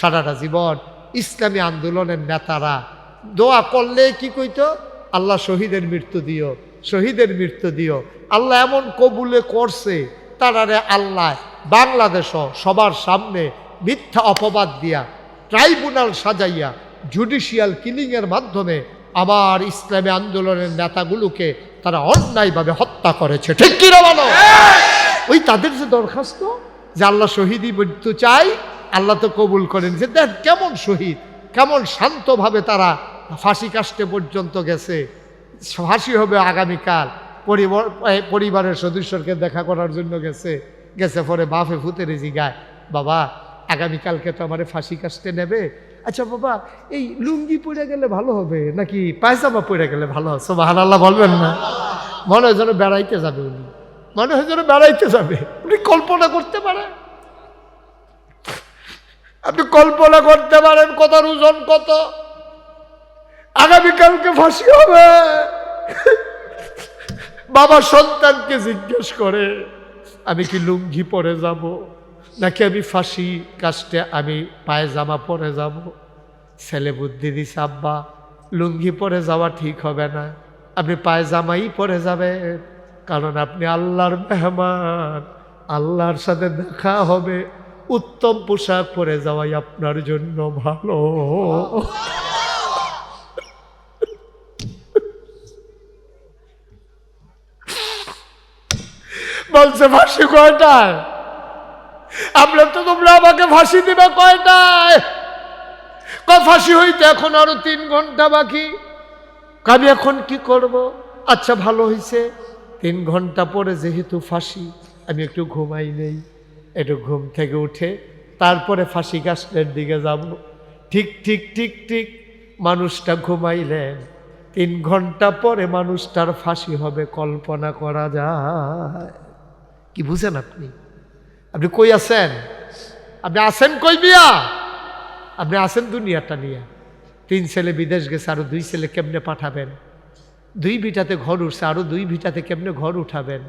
সারাটা জীবন ইসলামী আন্দোলনের নেতারা দোয়া করলে কি কইতো, আল্লাহ শহীদের মৃত্যু দিও, শহীদের মৃত্যু দিও। আল্লাহ এমন কবুলে করছে, তারারে আল্লাহ বাংলাদেশ সবার সামনে মিথ্যা অপবাদ দিয়া, ট্রাইব্যুনাল সাজাইয়া, জুডিশিয়াল কিলিংয়ের মাধ্যমে আমার ইসলামী আন্দোলনের নেতাগুলোকে তারা অন্যায়ভাবে হত্যা করেছে। ঠিক কিনা বলো? ওই তাদের যে দরখাস্ত যে আল্লাহ শহীদই মৃত্যু চাই, আল্লাহ তো কবুল করেন। যে দেখ কেমন শহীদ, কেমন শান্তভাবে তারা ফাঁসি কাস্টে পর্যন্ত গেছে। ফাঁসি হবে আগামীকাল, পরিবারের সদস্যকে দেখা করার জন্য গেছে পরে বাপে ফুতের জিগায়, বাবা আগামীকালকে তো আমার ফাঁসি কাস্টে নেবে, আচ্ছা বাবা এই লুঙ্গি পরে গেলে ভালো হবে নাকি পায়জামা পরে গেলে ভালো হবে? সুবহানাল্লাহ বলবেন না? মনে হয় যেন বেড়াইতে যাবে উনি, মনে হয় যেন বেড়াইতে যাবে। উনি কল্পনা করতে পারেন, আপনি কল্পনা করতে পারেন কথার ওজন কত? আগামীকালকে ফাঁসি হবে। বাবা সন্তানকে জিজ্ঞেস করে, আমি কি লুঙ্গি পরে যাব নাকি আমি ফাঁসি কাস্টে আমি পায়জামা পরে যাব? ছেলে বুদ্ধি দিছে, আব্বা লুঙ্গি পরে যাওয়া ঠিক হবে না, আপনি পায়জামাই পরে যাবেন, কারণ আপনি আল্লাহর মেহমান, আল্লাহর সাথে দেখা হবে, উত্তম পোশাক পরে যাওয়াই আপনার জন্য ভালো। বলছে ফাঁসি কয়টায়? আমরা তো তোমরা আমাকে ফাঁসি দিবে কয়টায়? ফাঁসি হইতে এখন আরো 3 ঘন্টা বাকি, আমি এখন কি করব? আচ্ছা ভালো হয়েছে, 3 ঘন্টা পরে যেহেতু ফাঁসি, আমি একটু ঘুমাই নেই, একটু ঘুম থেকে উঠে তারপরে ফাঁসি কাস্টের দিকে যাব। ঠিক ঠিক ঠিক ঠিক মানুষটা ঘুমাইলেন, 3 ঘন্টা পরে মানুষটার ফাঁসি হবে, কল্পনা করা যায়? কি বুঝেন আপনি? আপনি কই আছেন? আপনি আছেন কই বিয়া? আপনি আছেন দুনিয়াটা নিয়ে। 3 ছেলে বিদেশ গেছে, আরো 2 ছেলে কেমনে পাঠাবেন? 2 ভিটাতে ঘর উঠছে, আরো 2 ভিটাতে কেমনে ঘর উঠাবেন?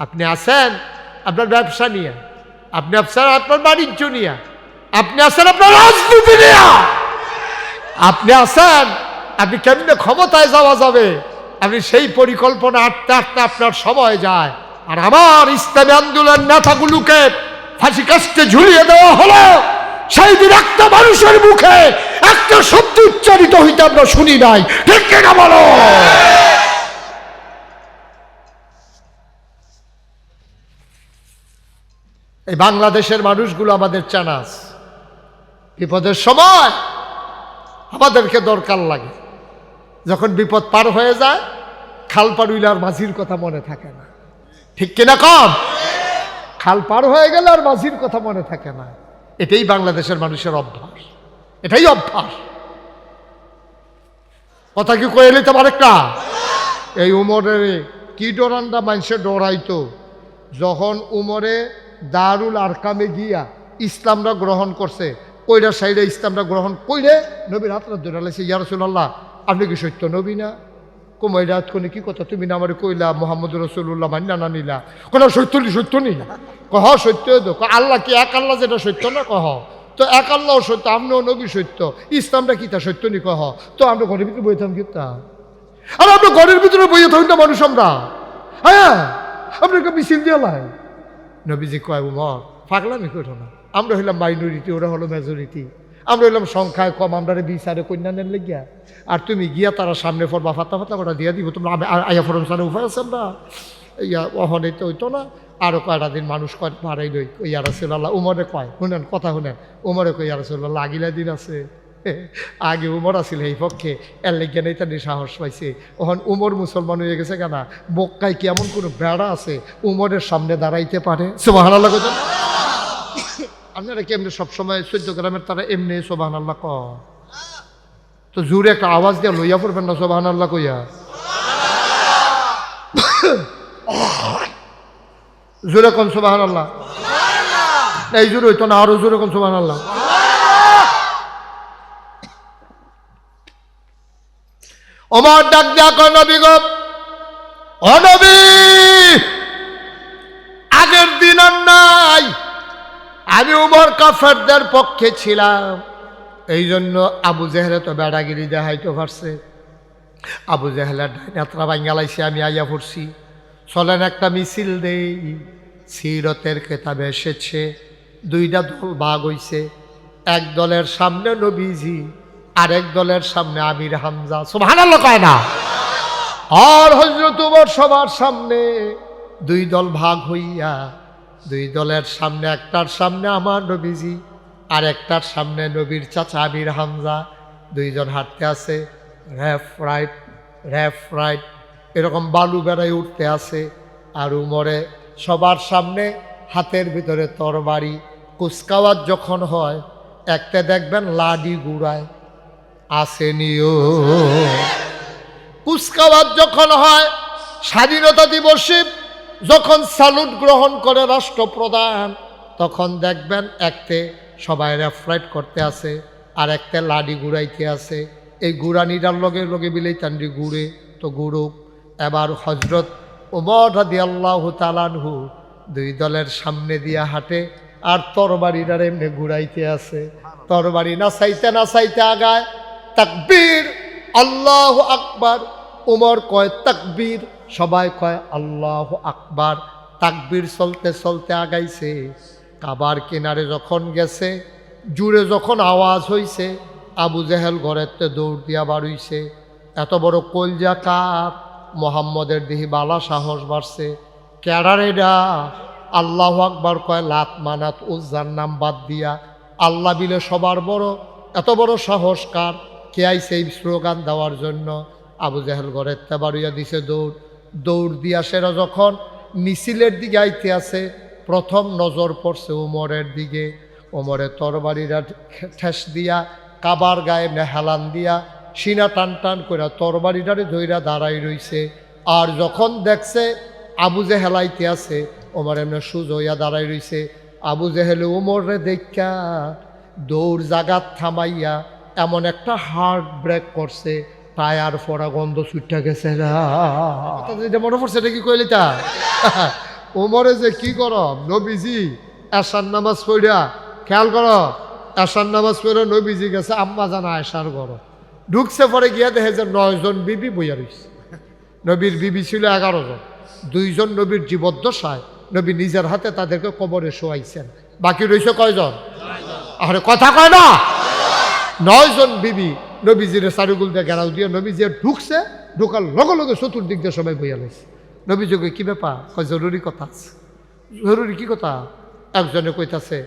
আপনি আছেন আপনার ব্যবসা নিয়ে, আপনি আছেন আপনার বাণিজ্য নিয়ে, আপনি আছেন আপনার রাজনীতি নিয়ে, আপনি আছেন আপনি কেমনে ক্ষমতায় যাওয়া যাবে, আপনি সেই পরিকল্পনা আটতে আটতে আপনার সময় যায়। আর আমার ইসলামী আন্দোলন নেতাগুলোকে ফাঁসি কাস্টে ঝুলিয়ে দেওয়া হলো, সেই দিন একটা মানুষের মুখে একটা শব্দ উচ্চারিত হইতে আমরা শুনি নাই। ঠিক কিনা বলো? এই বাংলাদেশের মানুষগুলো আমাদের চানাস, বিপদের সময় আমাদেরকে দরকার লাগে। যখন বিপদ পার হয়ে যায়, খাল পাড়ুইলে আর মাঝির কথা মনে থাকে না। ঠিক কিনা কম? খাল পার হয়ে গেলে আর মাঝির কথা মনে থাকে না। এটাই বাংলাদেশের মানুষের অভ্যাস, এটাই অভ্যাস। কথা কি কয়ে নিতে পারে একটা? এই উমরের কি ডরান্ডা মানুষের ডরাইতো, যখন উমরে দারুল আরকামে গিয়া ইসলামরা গ্রহণ করছে, ওইটা সাইডে ইসলামরা গ্রহণ কইরে নবীর হাতরা ধরে লাইছে, ইয়া রাসূলুল্লাহ আপনি কি সত্য নবী না? কমাইরা কোনে কি কথা তুমি না আমার কইলা মুহাম্মদ রাসূলুল্লাহ মান্না না নিলা? কোন সত্য নি? সত্য নি? কহ সত্য তো। আল্লাহ কি এক আল্লাহ, যেটা সত্য না কহ তো এক আল্লাহ সত্য, আপনিও নবী সত্য, ইসলামটা কি তা সত্য নি কহ তো। আমরা ঘরের ভিতরে বইতাম কি তা? আর আমরা ঘরের ভিতরে বইয়ে থাকি না মানুষ আমরা? হ্যাঁ আপনাকে মিছিল দিয়ে লাই। নবীজি কয় উমর পাগলামি করো না, আমরা হইলাম মাইনরিটি, ওরা হলো মেজরিটি, আমরা হইলাম সংখ্যায় কম, আমরা বিচারে কন্যানের লেগিয়া, আর তুমি গিয়া তারা সামনে পড়বা ফাতা ফাতা করে দিয়া দিব, তোমরা আয়া ফরম সারে উপায় আছেন না ইয়া অহনে তো হইতো না। আরো কয়টা দিন মানুষ কয় মারাই লই ইয়া রাসূলুল্লাহ। উমরে কয় শুনেন কথা শুনেন, উমরে কয় ইয়া রাসূলুল্লাহ আগিলা দিন আছে, আগে উমর আছিল এই পক্ষে, এর লেগিয়া নেই তার সাহস পাইছে। ওখান উমর মুসলমান হয়ে গেছে কেনা, মক্কায় কি এমন কোনো বেড়া আছে উমরের সামনে দাঁড়াইতে পারে? সুবহানাল্লাহ কইতো। আপনারা কি এমনি সবসময় 14 গ্রামের তারা এমনি সুবহানাল্লাহ ক তো জোরে একটা আওয়াজ দিয়ে লইয়া পড়বেন না সুবহানাল্লাহ কইয়া? জোরে কোন সুবহানাল্লাহ? এই জোরে হইতো না, আরো জোরে কোন সুবহানাল্লাহ? ওমর ডাক দিয়া কয় নবী গো, ও নবী আগের দিন আর নাই, আমি উমর কাফেরদের পক্ষে ছিলাম, এই জন্য আবু জেহেলে তো বেড়াগিরি দেখাইতে পারছে। আবু জেহেলের ডাইনাত্রা বাঙ্গালাইছে, আমি আইয়া পড়ছি। চলেন একটা মিছিল দেই। সিরতের কেতাবে এসেছে দুইটা দল ভাগ হইছে, এক দলের সামনে নবীজি, আরেক দলের সামনে আমির হামজা। সুবহানাল্লাহ কয় না? আর হযরত ওমর সবার সামনে। দুই দল ভাগ হইয়া দুই দলের সামনে, একটার সামনে আমার নবীজি, আর একটার সামনে নবীর চাচা আমির হামজা। দুইজন হাঁটতে আছে, রেফ রাইট এরকম বালু বেড়ায় উঠতে আছে। আর উমরে সবার সামনে হাতের ভিতরে তরবারি। কুচকাওয়াজ যখন হয় একটা দেখবেন লাডি গুড়ায় আসেনিও। কুচকাওয়াজ যখন হয় স্বাধীনতা দিবসে যখন স্যালুট গ্রহণ করে রাষ্ট্রপ্রধান, তখন দেখবেন একতে সবাই রেফরাইট করতে আছে আর একটা লাডি গুড়াইতে আছে। এই গুড়ানিটার লগে লগে বিলেই তান্ডি গুড়ে তো গুড়ুক। এবার হজরত ওমর রাদিয়াল্লাহু তাআলা আনহু দুই দলের সামনে দিয়া হাঁটে আর তরবারিটার এমনি ঘুরাইতে আছে। তরবারি নাচাইতে নাচাইতে আগায়, তাকবীর আল্লাহু আকবার। ওমর কয় তাকবীর, সবাই কয় আল্লাহু আকবার। তাকবীর চলতে চলতে আগাইছে। কাবার কিনারে যখন গেছে, জুড়ে যখন আওয়াজ হইছে, আবু জেহেল ঘরেতে দৌড় দিয়া বাড়ইছে। এত বড় কলজা কার মোহাম্মদের দিহি বালা সাহস বাড়ছে। ক্যাডারেডা আল্লাহু আকবার কয়, লাত মানাত উজ্জার নাম বাদ দিয়া আল্লাহ বিলে সবার বড়। এত বড় সাহস কার? কে আইছে এই স্লোগান দেওয়ার জন্য? আবু জেহেল ঘরের বাড়িয়া দিছে দৌড়। দৌড় দিয়া সেরা যখন মিছিলের দিকে আইতে আছে, প্রথম নজর পড়ছে উমরের দিকে। ওমরের তরবারিরা ঠেস দিয়া কাবার গায়ে হেলান দিয়া সিনা টান টান করে তরবারিটারে ধইরা দাঁড়াই রইছে। আর যখন দেখছে আবু জেহেল আইতে আছে, ওমর এমনি সুজ হইয়া দাঁড়াই রইছে। আবু জেহেলে ওমরে দেখা দৌড় জাগাত থামাইয়া এমন একটা হার্ট ব্রেক করছে, টায়ার ফোড়া গন্ধ ছুটটা গেছে। যেটা মনে পড়ছে এটা কি কইলি তা? ওমরে যে কি কর, নবীজি এশার নামাজ পড়িয়া, খেয়াল করো, এশার নামাজ পড়ে নবীজি গেছে আম্মা জানা আয়েশার ঘর। ঢুকছে, পরে গিয়া দেখে যে 9 জন বিবি বইয়া রইছে। নবীর বিবি ছিল 11 জন। 2 জন নবীর জীবদ্দশায় নবী নিজের হাতে তাদেরকে কবরে শোয়াইছেন। বাকি রইছে কয়জন? আরে কথা কয় না। 9 জন বিবি নবীজির চারুগুল দিয়ে ঘেরাও দিয়ে নবীজি ঢুকছে। ঢুকার লগে লগে চতুর্দিক দিয়ে সবাই বইয়া লাইছে। নবীজিকে কি ব্যাপার? কয় জরুরি কথা আছে। জরুরি কি কথা? একজনে কইতাছে,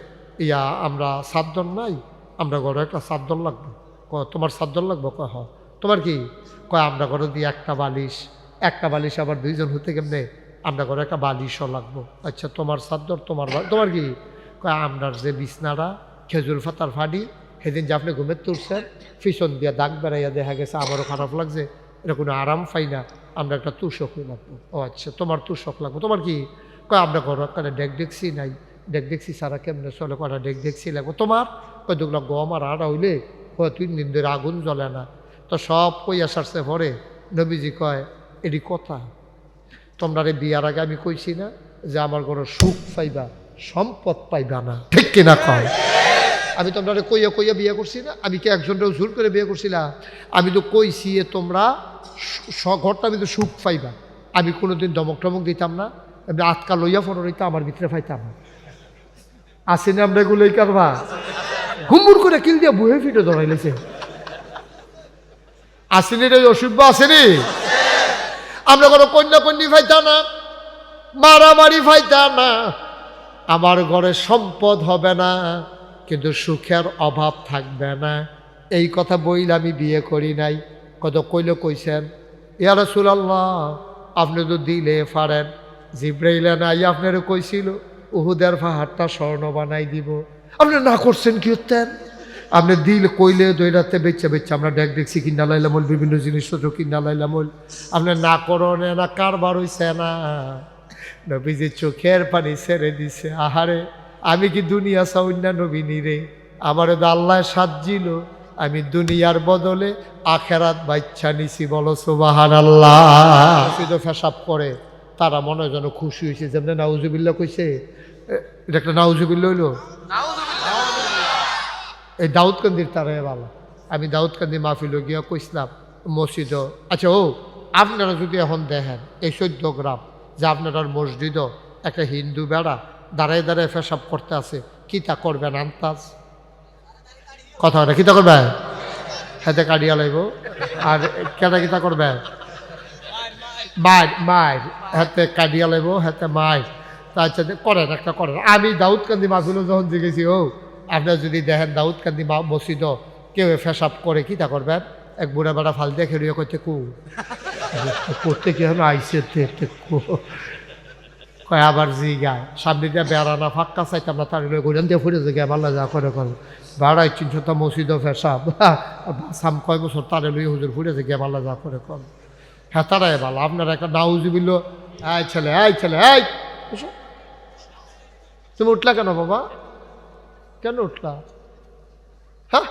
ইয়া আমরা সাতজন নাই, আমরা ঘরে একটা সাতজন লাগবে। কয় তোমার সাতজন লাগবে? কয় হ। তোমার কি? কয় আমরা ঘরে দিয়ে একটা বালিশ, একটা বালিশ আবার 2 জন হতে কেমনে? আমরা ঘরে একটা বালিশও লাগবো। আচ্ছা তোমার সাতজন, তোমার কি? কয় আমরার যে বিছনাটা খেজুর পাতার ফাড়ি, সেদিন যে আপনি ঘুমের তুলছেন, পিছন দিয়া দাগ বেড়াইয়া দেখা গেছে, আমারও খারাপ লাগছে, এটা কোনো আরাম পাই না, আমরা একটা তুষকই লাগবো। ও আচ্ছা তোমার তুষক লাগবো। তোমার কি? কয় আমরা ঘর একটা ডেক ডেকছি নাই, ডেক ডেকছি সারা কেমনে চলে, কটা ডেক ডেকছি লাগবো। তোমার? কয় দুগুলো গম আর আড়া হইলে কয় 3 দিন ধরে আগুন জ্বলে না। তো সব কই আসারছে পরে নবীজি কয়, এটি কথা, তোমরা রে বিয়ার আগে আমি কইছি না যে আমার ঘরে সুখ পাইবা, সম্পদ পাইবা না, ঠিক কিনা কয়? আমি তোমরা কইয়া কইয়া বিয়ে করছি না? আমি কি একজনটাও জোর করে বিয়ে করছিলাম? আমি তো কইছি তোমরা ঘরটা আমি তো সুখ পাইবা। আমি কোনোদিন ধমক টমক দিতাম না, আমি আটকা লইয়া ফটো রইতা আমার ভিতরে পাইতাম। আসেনি আমরা এগুলোই কারবা হুম্বুর করে কিল দিয়া বুহে ফিটে ধরাইলেছে। আসেনি রে অসুব্য, আসেনি? আমরা কোনো কন্যা কন্যা ফাইতা না, মারামারি ফাইতা না। আমার ঘরে সম্পদ হবে না, কিন্তু সুখের অভাব থাকবে না। এই কথা বইলে আমি বিয়ে করি নাই। কত কইলে কইছেন, ইয়া রাসূলুল্লাহ আপনি তো দিলে পারেন। জিব্রাইল নাই আপনারও কইছিল উহুদের পাহাড়টা স্বর্ণ বানাই দিব, আপনি না করছেন কি হতেন? আপনি দিল কইলে দৈরাতে বেচা বেচা আমরা ডেক দেখছি কিনা লাইলামল, বিভিন্ন জিনিসপত্র কিনা লাইলামল। আপনি না করনে না, কারবার হইছে না। নবীজি চোখের পানি ছেড়ে দিছে। আহারে আমি কি দুনিয়া চাউন না নবীনি রে? আমার তো আল্লাহ সাজিল, আমি দুনিয়ার বদলে আখেরাত বাচ্চা নিছি। বলো সুবহানাল্লাহ। ফেসাব করে তারা মনে যেন খুশি হয়েছে, যেমন নাউজুবিল্লাহ কইছে। এটা একটা নাউজুবিল্লাহ হইল। এই দাউদকান্দির তারাই ভালো। আমি দাউদকান্দি মাহফিল গিয়া কইসলাম মসজিদ। আচ্ছা ও আপনারা যদি এখন দেখেন এই 14 গ্রাম যে আপনার মসজিদও একটা হিন্দু বেড়া দাঁড়ায় দাঁড়ায় পেশাব করতে আছে, কিতা করবেন আন্তাজ? কথা হয় না, কিতা করবে? হাতে কাটিয়া লাগব। আর কেটা কিতা করবে? মায়ের হাতে কাটিয়া লাগব, হাতে মায়ের। তা আচ্ছা করেন, একটা করেন। আমি দাউদকান্দি মাহফিলও যখন জিগেছি ও আপনার যদি দেখেন দাউদকান্দি মসজিদও কেউ পেশাব করে, কিতা করবেন? এক বুড়া বেড়া ফাল দেখে রইয়া করতে করতে কি হলো আইসে কয় আবার জি গায় সামনে দিয়ে বেড়ানা ফাঁকা চাইতাম না, তার গোলান দিয়ে ফুটে যে ভালো যা করে ভাড়াই 300টা মসজিদও পেশাব সাম কয় বছর তারে লই হুজুর ফুটেছে গিয়ে ভালো যা করে কর। হ্যাঁ তারাই ভালো। আপনার একটা নাউজুবিল এই ছেলে এই তুমি উঠলা কেন বাবা? কেন উঠলা? হ্যাঁ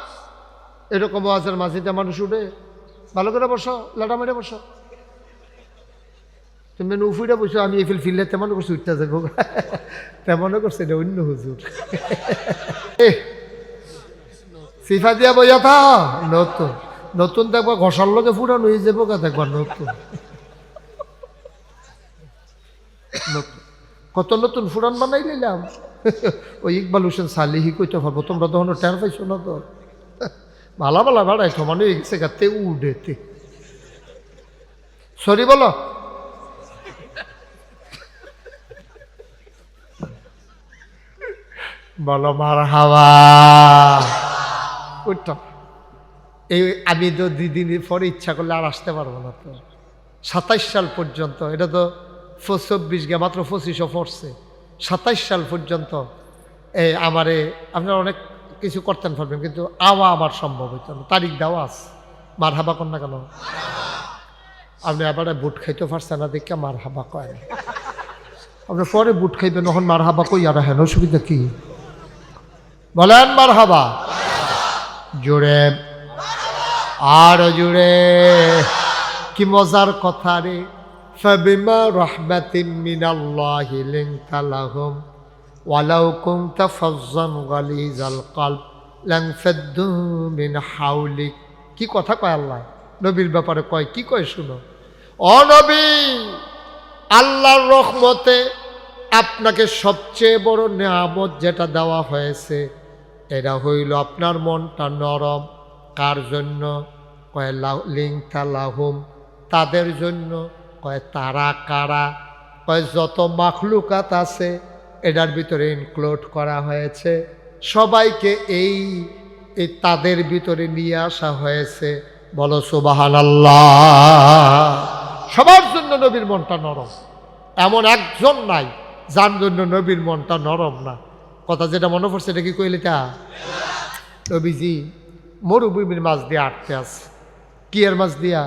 এরকম ওয়াজের মাঝিতে মানুষ উঠে? ভালো করে বসো, লাটা মেরে বসো। তুমি উফুইটা বসো, আমি এই ফিল্ডে তেমন করছি উঠতে যাবো তেমনও করছে এটা অন্য হুজুর সিফা দিয়া বইয়া থা। নতুন নতুন দেখবো ঘষার লোকে ফুটানো হয়ে যাবো কা দেখবার নতুন কত নতুন ফুরান বানাই নিলাম ওই ইকবাল হোসেন সালিহি কইতে পারবো, তোমরা তখন টের পাইছো না তো? ভালা ভালা ভাড়াই সমান হয়ে গেছে গাতে উডেতে। সরি বলো। বলো মারহাবা। উঠতাম এই আমি তো 2 দিনের পরে ইচ্ছা করলে আর আসতে পারবো না তো। 27 সাল পর্যন্ত, এটা তো 24 গে মাত্র 2500 পড়ছে। 27 সাল পর্যন্ত আমারে আপনারা অনেক কিছু করতেন পারবেন, কিন্তু আওয়া আমার সম্ভব হইত না। তারিখ দেওয়া আছে, মারহাবা কর না কেন? আপনি আবার বুট খাইতে পারছেন না দেখে মারহাবা কয় না। আপনি পরে বুট খাইবেন তখন মারহাবা কই আর হেন অসুবিধা কি? বলেন মারহাবা জোরে আর জোরে। কি মজার কথা রে। ফাবিমা রাহমাতিন মিনাল্লাহি লিনতা লাহুম ওয়ালাউ কুনতা ফাজ্জান গালিজাল কলব লানফাদ্দু মিন হাওলিক। কি কথা কয় আল্লাহ নবীর ব্যাপারে কয়, কি কয় শুনো। ও নবী, আল্লাহর রহমতে আপনাকে সবচেয়ে বড় নিয়ামত যেটা দেওয়া হয়েছে এটা হইল আপনার মনটা নরম। কার জন্য? কয় লিনতা লাহুম, তাদের জন্য। কয় তারা কারা? কয় যত মাখলুকাত আছে এটার ভিতরে ইনক্লুড করা হয়েছে, সবাইকে এই তাদের ভিতরে নিয়ে আসা হয়েছে। বলো সুবহানাল্লাহ। সবার জন্য নবীর মনটা নরম, এমন একজন নাই যার জন্য নবীর মনটা নরম না। কথা যেটা মনে পড়ছে এটা কি কইলে তা? নবীজি মরুভূমির মাছ দিয়ে আটতে আছে। কি এর মাছ দিয়া?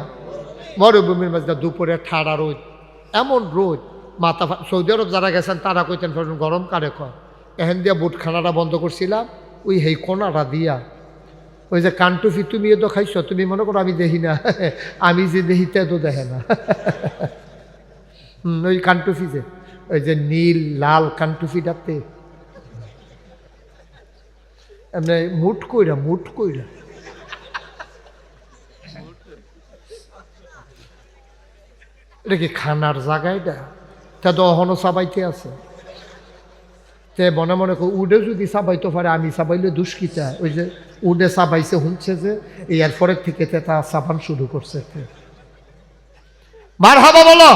মরুভূমির মাছ দিয়া। দুপুরে ঠাড়া রোদ, এমন রোদ মাথা। সৌদি আরব যারা গেছেন তারা কইতেন গরম কারে কয়। এখান দিয়া বুটখানাটা বন্ধ করছিলাম, ওই হেই কোনাটা দিয়া ওই যে কানটুফি তুমি তো খাইছো, তুমি মনে করো আমি দেখি না, আমি যে দেখিতে তো দেখে না ওই কানটুফি যে ওই যে নীল লাল কানটুফিটাতে এমনি মুট কইরা এটা কি খানার জায়গা? এটা তা তো অহনো চাবাইতে আছে। তে মনে মনে উডে যদি চাবাইতে পারে, আমি চাবাইলে দুষ্কিতা। ওই যে উডে চাবাইছে শুনছে যে এরপরের থেকে তা চাবান শুরু করছে। মারহাবা বলো।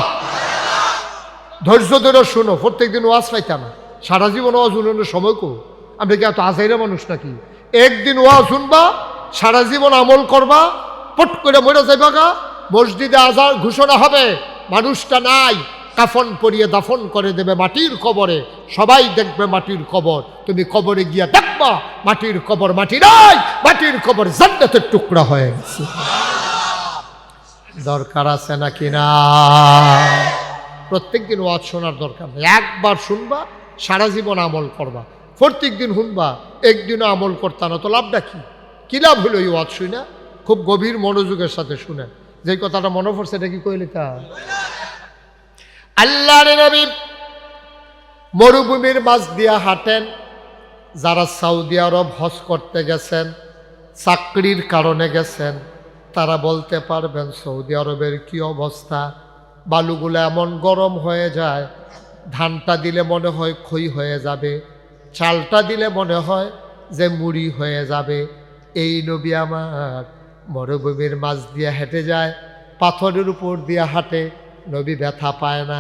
ধৈর্য ধরে শুনো, প্রত্যেকদিন ওয়াজ পাইতা না, সারা জীবন ওয়াজ শুনানোর সময় কো। আমরা কি এত আজাইরা মানুষ নাকি? একদিন ওয়াজ শুনবা, সারা জীবন আমল করবা, পট করে মরে যাইবা গা। মসজিদে আজান ঘোষণা হবে, মানুষটা নাই, কাফন পরিয়ে দাফন করে দেবে মাটির কবরে। সবাই দেখবে মাটির কবর, তুমি কবরে গিয়া দেখবা মাটির কবর মাটি নাই, মাটির কবর জান্নাতের টুকরা হয়ে গেছে। দরকার আছে নাকি না? প্রত্যেক দিন ওয়াজ শোনার দরকার নেই। একবার শুনবা, সারা জীবন আমল করবা। প্রত্যেক দিন শুনবা, একদিনও আমল করতা না তো লাভটা কি? কি লাভ হলো এই ওয়াজ শুনে? খুব গভীর মনোযোগের সাথে শুনে। যে কথাটা মনে পড়ছে এটা কি কইলে তা? আল্লাহর নবী মরুভূমির মাঝ দিয়া হাঁটেন। যারা সৌদি আরব হজ করতে গেছেন, চাকরির কারণে গেছেন, তারা বলতে পারবেন সৌদি আরবের কি অবস্থা। বালুগুলো এমন গরম হয়ে যায়, ধানটা দিলে মনে হয় খই হয়ে যাবে, চালটা দিলে মনে হয় যে মুড়ি হয়ে যাবে। এই নবী আমার মরুভূমির মাঝ দিয়ে হেঁটে যায়, পাথরের উপর দিয়ে হাঁটে, নবী ব্যথা পায় না।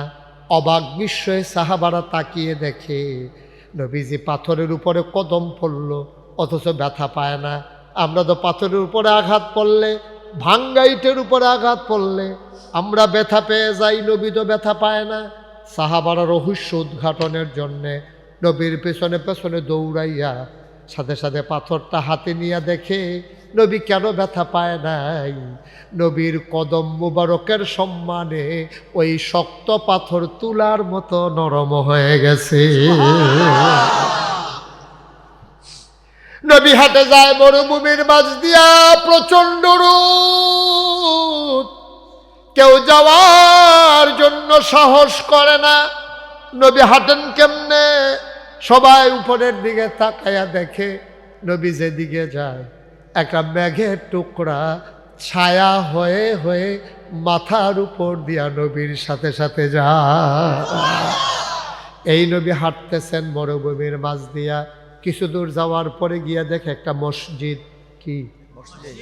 অবাক বিস্ময়ে সাহাবারা তাকিয়ে দেখে নবীজি পাথরের উপরে কদম পড়ল, অথচ ব্যথা পায় না। আমরা তো পাথরের উপরে আঘাত পড়লে, ভাঙ্গা ইটের উপরে আঘাত পড়লে আমরা ব্যথা পেয়ে যাই, নবী তো ব্যথা পায় না। সাহাবারা রহস্য উদ্ঘাটনের জন্যে নবীর পেছনে পেছনে দৌড়াইয়া সাথে সাথে পাথরটা হাতে নিয়ে দেখে নবী কেন ব্যথা পায় নাই। নবীর কদম মুবারকের সম্মানে ওই শক্ত পাথর তুলার মতো নরম হয়ে গেছে। নবী হাঁটে যায় মরুভূমির মাঝ দিয়া, প্রচন্ড রোদ, কেউ যাওয়ার জন্য সাহস করে না। নবী হাঁটেন কেমনে? সবাই উপরের দিকে তাকায়া দেখে নবী যেদিকে যায় একটা মেঘের টুকরা ছায়া হয়ে হয়ে মাথার উপর দিয়া নবীর সাথে সাথে যায়। এই নবী হাঁটতেছেন মরুভূমির মাঝ দিয়া, কিছু দূর যাওয়ার পরে গিয়া দেখে একটা মসজিদ। কি মসজিদ?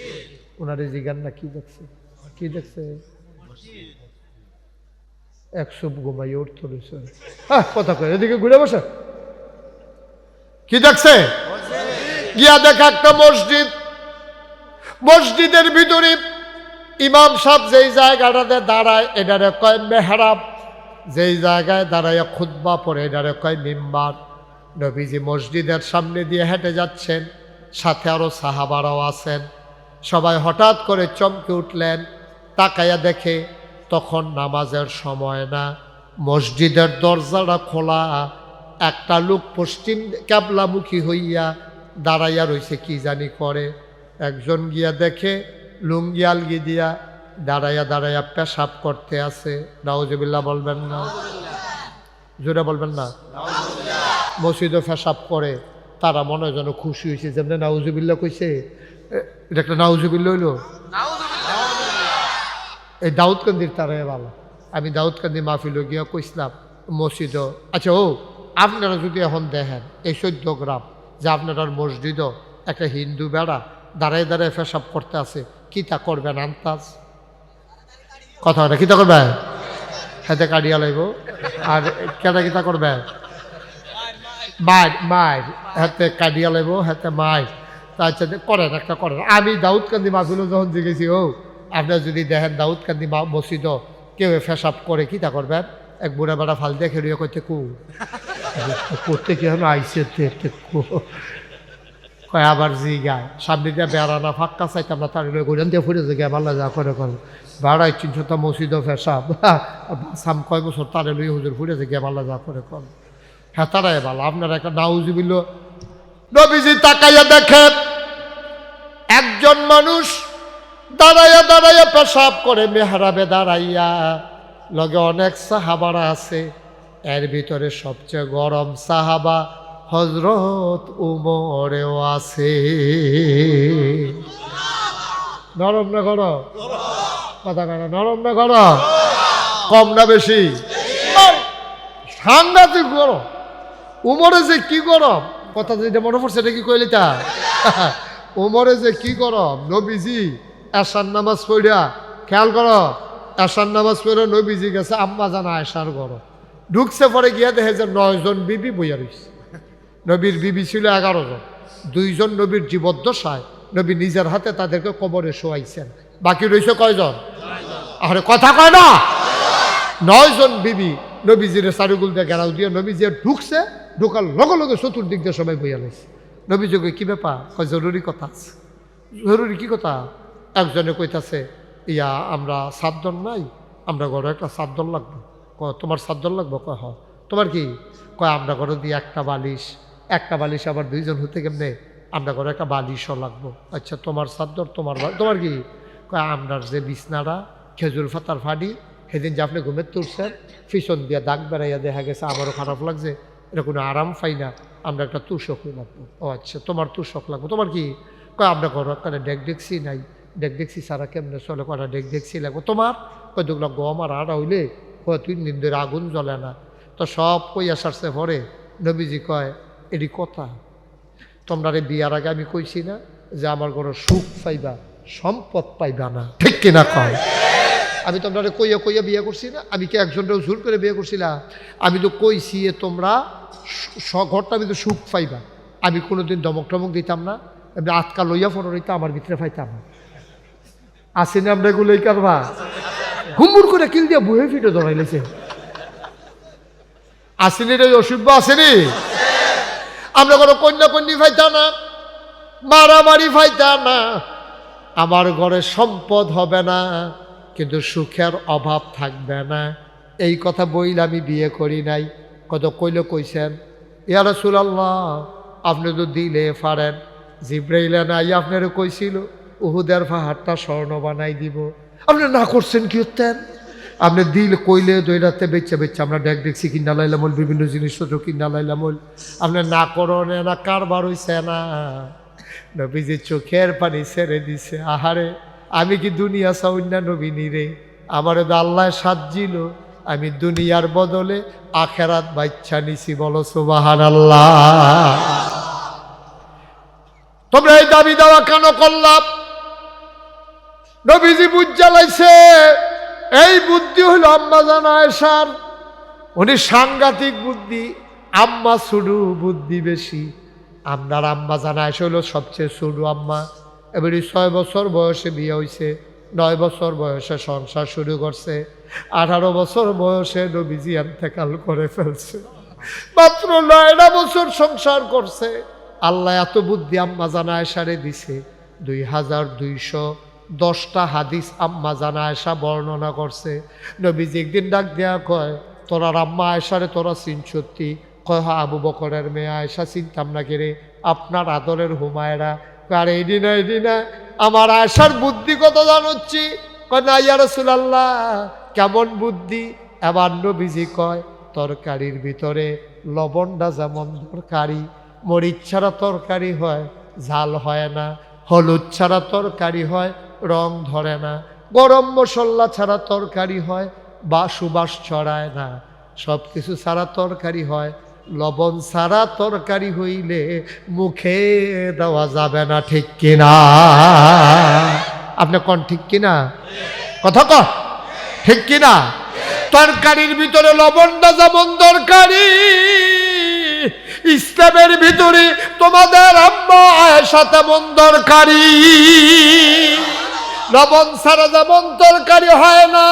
ওনারে জিগান না কি দেখছে, কি দেখছে? একশো ঘুমাই উঠতে রয়েছে, কথা কয় এদিকে ঘুরে বসে। কি দেখছে? গিয়া দেখা একটা মসজিদ। মসজিদের ভিতরে ইমাম সাহেব যেই জায়গাটাতে দাঁড়ায় এটারে কয় মেহরাব, যেই জায়গায় দাঁড়ায় খুতবা পড়ে এটারে কয় মিম্বার। নবীজি মসজিদের সামনে দিয়ে হেঁটে যাচ্ছেন, সাথে আরো সাহাবারাও আছেন। সবাই হঠাৎ করে চমকে উঠলেন, তাকাইয়া দেখে তখন নামাজের সময় না, মসজিদের দরজাটা খোলা, একটা লোক পশ্চিম ক্যাবলামুখী হইয়া দাঁড়াইয়া রইছে, কি জানি করে। একজন গিয়া দেখে লুঙ্গি আলগি দিয়া দাঁড়াইয়া দাঁড়াইয়া পেশাব করতে আছে। নাউজুবিল্লাহ বলবেন না, জোরে বলবেন না। মসজিদে পেশাব করে, তারা মনে যেন খুশি হয়েছে, যেমন নাউজুবিল্লাহ কইছে। এটা একটা নাউজুবিল্লাহ হইল। এই দাউদকান্দির তারাই ভালো। আমি দাউদকান্দি মাহফিলে গিয়া কইসলাম মসজিদ। আচ্ছা, ও আপনারা যদি এখন দেখেন এই 14 গ্রাম যে আপনার মসজিদও একটা হিন্দু বেড়া দাঁড়ায় দাঁড়ায় পেশাব করতে আছে, কিতা করবেন আন্তাজ? কথা হয় না, কিতা করবেন? হাতে কাটিয়া লাগব। আর কেটা কিতা করবেন? মায়ের হাতে কাটিয়া লাগব, হাতে মায়ের। আচ্ছা করেন, একটা করেন। আমি দাউদকান্দি মাহফিলে যখন জিগেছি, ও আপনার যদি দেখেন দাউদকান্দি মসজিদ কেউ পেশাব করে, কিতা করবেন? এক বুড়া বেড়া ফাল দেখে রুয়ে করতে করতে কি হলো আইসে কয় আবার জি গায় সামনে দিয়ে বেড়ানা ফাঁকা চাইতাম না, তার ঘুরেন দিয়ে ফুরে যে গিয়ে ভালো যা করে করেন ভাড়াই 300টা মসজিদ পেশাব সাম কয় বছর তারে লুই হুজুর ফুরে যে গিয়ে ভালো যা করে কর। হ্যাঁ, তারাই ভালো। আপনার একটা নাউজুবিল। নবীজি তাকাইয়া দেখেন একজন মানুষ দাঁড়াইয়া দাঁড়াইয়া পেশাব করে মেহরাবে দাঁড়াইয়া, লগে অনেক সাহাবারা আছে। এর ভিতরে সবচেয়ে গরম সাহাবা হযরত উমরেও আছে। নরম না গরম? কথা কেন নরম না গরম? কম না বেশি? সাংঘাতিক গরম। উমরে যে কি গরম, কথা যেটা মনে পড়ছে এটা কি কইলি তা উমরে যে কি গরম। নবীজি এশার নামাজ পড়িয়া, খেয়াল করো, এশার নামাজ পড়ে নবীজি গেছে আম্মা জানা আয়েশার গরম, ঢুকছে পরে গিয়া দেখে যে 9 জন বিবি বইয়া রয়েছে। নবীর বিবি ছিল 11 জন, 2 জন নবীর জীবদ্দশায় নবী নিজের হাতে তাদেরকে কবরে শোয়াইছেন। বাকি রয়েছে কয়জন? আরে কথা কয় না। 9 জন বিবি নবীজির চারুগুল দিয়ে ঘেরাও দিয়ে নবীজি ঢুকছে, ঢুকার লগে লগে চতুর্দিক দিয়ে সবাই বইয়া রয়েছে। নবীযোগে কি ব্যাপার? কয় জরুরি কথা আছে। জরুরি কি কথা? একজনে কইতাছে ইয়া আমরা সাতজন নাই, আমরা ঘরে একটা সাতজন লাগবে। তোমার সাতজন লাগবে? কয় হ। তোমার কি? কয় আমরা ঘরে দিয়ে একটা বালিশ, একটা বালিশ আবার 2 জন হতে কেমনে, আমরা ঘরে একটা বালিশও লাগবো। আচ্ছা তোমার সাতজন, তোমার কি? কয় আমরার যে বিছনাটা খেজুর পাতার ফাড়ি, সেদিন যে আপনি ঘুমের তুলছেন পিছন দিয়ে দাগ বেড়াইয়া দেখা গেছে, আমারও খারাপ লাগছে, এটা কোনো আরাম পাই না, আমরা একটা তুষক লাগবো। ও আচ্ছা, তোমার তুষক লাগবো, তোমার কি? কয় আমরা ঘর একটা ডেকডেক্সি নাই, ডেকডেক্সি সারা কেমনে চলে, কটা ডেকডেক্সি লাগবো তোমার? কয় দুগুলো গম আর আড়া হইলে কয় 3 দিন ধরে আগুন জ্বলে না। তো সব কইয়া সারছে পরে নবীজি কয় এটি কথা, তোমরা রে বিয়ার আগে আমি কইছি না যে আমার ঘরে সুখ পাইবা, সম্পদ পাইবা না, ঠিক কিনা কয়? আমি তোমরা কইয়া কইয়া বিয়ে করছি না? আমি কি একজনটাও জোর করে বিয়ে করছিলাম? আমি তো কইছি তোমরা ঘরটা আমি তো সুখ পাইবা। আমি কোনোদিন ধমক টমক দিতাম না, আমি আটকা লইয়া ফটো রইতাম, আমার ভিতরে পাইতাম না। আসেনি আমরা এগুলো এই কারবা হুম্বুর করে কিল দিয়া বুয়ে ফিটে ধরাইলেছে। আসেনি রে অসুখ আসেনি? আমরা কোনো কন্যা কন্যি ফাইতা না, মারামারি ফাইতা না, আমার ঘরে সম্পদ হবে না কিন্তু সুখের অভাব থাকবে না। এই কথা বইলে আমি বিয়ে করি নাই। কত কইলে কইছেন ইয়া রাসূলুল্লাহ আপনি তো দিলে পারেন, জিব্রাইলে নাই আপনারও কইছিল উহুদের পাহাড়টা স্বর্ণ বানাই দিব, আপনি না করছেন কি হতেন? আপনি দিল কইলে দইরাতে বেচা বেচা আমরা ডেকডেক্সি কিনা লাইলাম, বিভিন্ন জিনিসপত্র কিনা লাইলাম, আপনি না করনে না কারবার হইছে না। নবীজি চোখের পানি ছেড়ে দিছে। আহারে আমি কি দুনিয়া চাই না নবীনি রে, আমারে তো আল্লাহ সাজ্জিল, আমি দুনিয়ার বদলে আখেরাত বাচ্চা নিছি। বলো সুবহানাল্লাহ। তোমরা এই দাবি দেওয়া কেন করলাম? নবীজি বুঝ জ্বালাইছে। এই বুদ্ধি হলো আম্মা জান আয়েশার, উনি সাংঘাতিক বুদ্ধি, আম্মা শুরু বুদ্ধি বেশি। আপনার আম্মা জান আয়েশা হলো সবচেয়ে ছোট আম্মা। এবারে 6 বছর বয়সে বিয়ে হয়েছে, 9 বছর বয়সে সংসার শুরু করছে, 18 বছর বয়সে নবীজি ইন্তেকাল করে ফেলছে। মাত্র 9 বছর সংসার করছে। আল্লাহ এত বুদ্ধি আম্মা জান আয়েশারে দিছে। 2210টা হাদিস আম্মা জান আয়েশা বর্ণনা করছে। নবীজি একদিন ডাক দেয়া কয় তোরা আম্মা আয়েশারে তোরা চিনছতি? কয় হ্যাঁ আবু বকরের মেয়ে আয়েশা, চিনতাম না কেরে, আপনার আদরের হুমায়রা। আর এডি না আমার আয়েশার বুদ্ধি কত জানোচ্ছি? কয় না ইয়া রাসূলুল্লাহ কেমন বুদ্ধি? এবার নবীজি কয় তরকারির ভিতরে লবণটা যেমন তরকারি, মরিচ ছাড়া তরকারি হয় ঝাল হয় না, হলুদ ছাড়া তরকারি হয় রং ধরে না, গরম মশলা ছাড়া তরকারি হয় বা সুবাস ছড়ায় না, সব কিছু ছাড়া তরকারি হয়, লবণ ছাড়া তরকারি হইলে মুখে দেওয়া যাবে না, ঠিক কিনা? আপনি কোন ঠিক কিনা? কথা কন ঠিক কিনা? তরকারির ভিতরে লবণটা যেমন দরকারি, ইসলামের ভিতরে তোমাদের আম্মা আয়েশা তেমন দরকারি। লবণ ছাড়া যেমন তরকারি হয় না,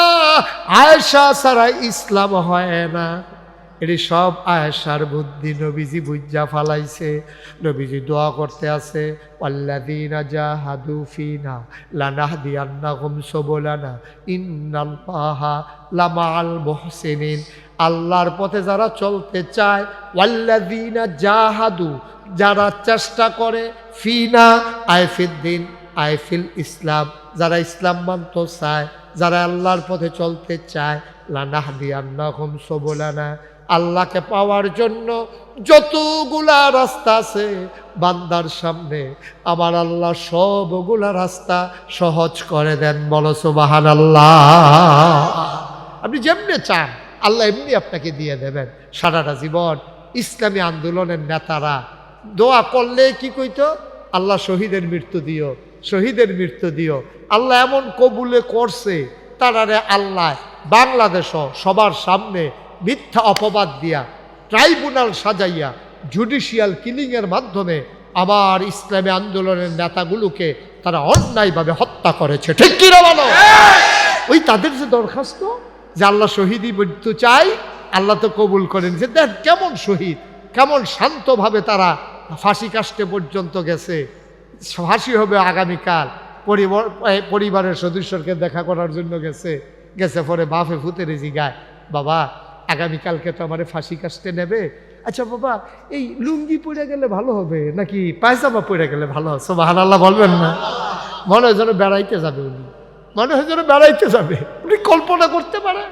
আয়েশা ছাড়া ইসলাম হয় না। এটি সব আয়েশার বুদ্ধি নবীজি বুঝা ফালাইছে। নবীজি দোয়া করতে আছে ওয়াল্লাযীনা জাহাদু ফিনা লানাহদিয়ান্নাহুম সুবুলানা ইন্নাল্লাহা লামাআল মুহসিনিন। আল্লাহর পথে যারা চলতে চায়, ওয়াল্লাযীনা জাহাদু যারা চেষ্টা করে, ফিনা আইফিদ্দিন আইফিল ইসলাম যারা ইসলাম মানতে চায়, যারা আল্লাহর পথে চলতে চায়, লানাহদিয়ান্নাহুম সুবুলানা আল্লাহকে পাওয়ার জন্য যতগুলা রাস্তা আছে বান্দার সামনে, আমার আল্লাহ সবগুলা রাস্তা সহজ করে দেন। বলো সুবহানাল্লাহ। আপনি যেমনি চান আল্লাহ এমনি আপনাকে দিয়ে দেবেন। সারাটা জীবন ইসলামী আন্দোলনের নেতারা দোয়া করলে কি কইতো? আল্লাহ শহীদের মৃত্যু দিও, শহীদের মৃত্যু দিও। আল্লাহ এমন কবুলে করছে তারারে আল্লাহ বাংলাদেশ সবার সামনে মিথ্যা অপবাদ দিয়া, ট্রাইব্যুনাল সাজাইয়া, জুডিশিয়াল কিলিংয়ের মাধ্যমে আমার ইসলামী আন্দোলনের নেতাগুলোকে তারা অন্যায়ভাবে হত্যা করেছে, ঠিক কি না বলো? ওই তাদের যে দরখাস্ত যে আল্লাহ শহীদই মৃত্যু চাই, আল্লাহ তো কবুল করেন। যে দেখ কেমন শহীদ, কেমন শান্তভাবে তারা ফাঁসি কাস্টে পর্যন্ত গেছে। ফাঁসি হবে আগামীকাল, পরিবারের সদস্যকে দেখা করার জন্য গেছে পরে বাপে ফুতেরে জিগায়, বাবা আগামীকালকে তো আমার ফাঁসি কাস্টে নেবে, আচ্ছা বাবা এই লুঙ্গি পরে গেলে ভালো হবে নাকি পায়জামা পরে গেলে ভালো হবে? সুবহানাল্লাহ বলবেন না? মনে হয় যেন বেড়াইতে যাবে উনি, মনে হয় যেন বেড়াইতে যাবে। উনি কল্পনা করতে পারে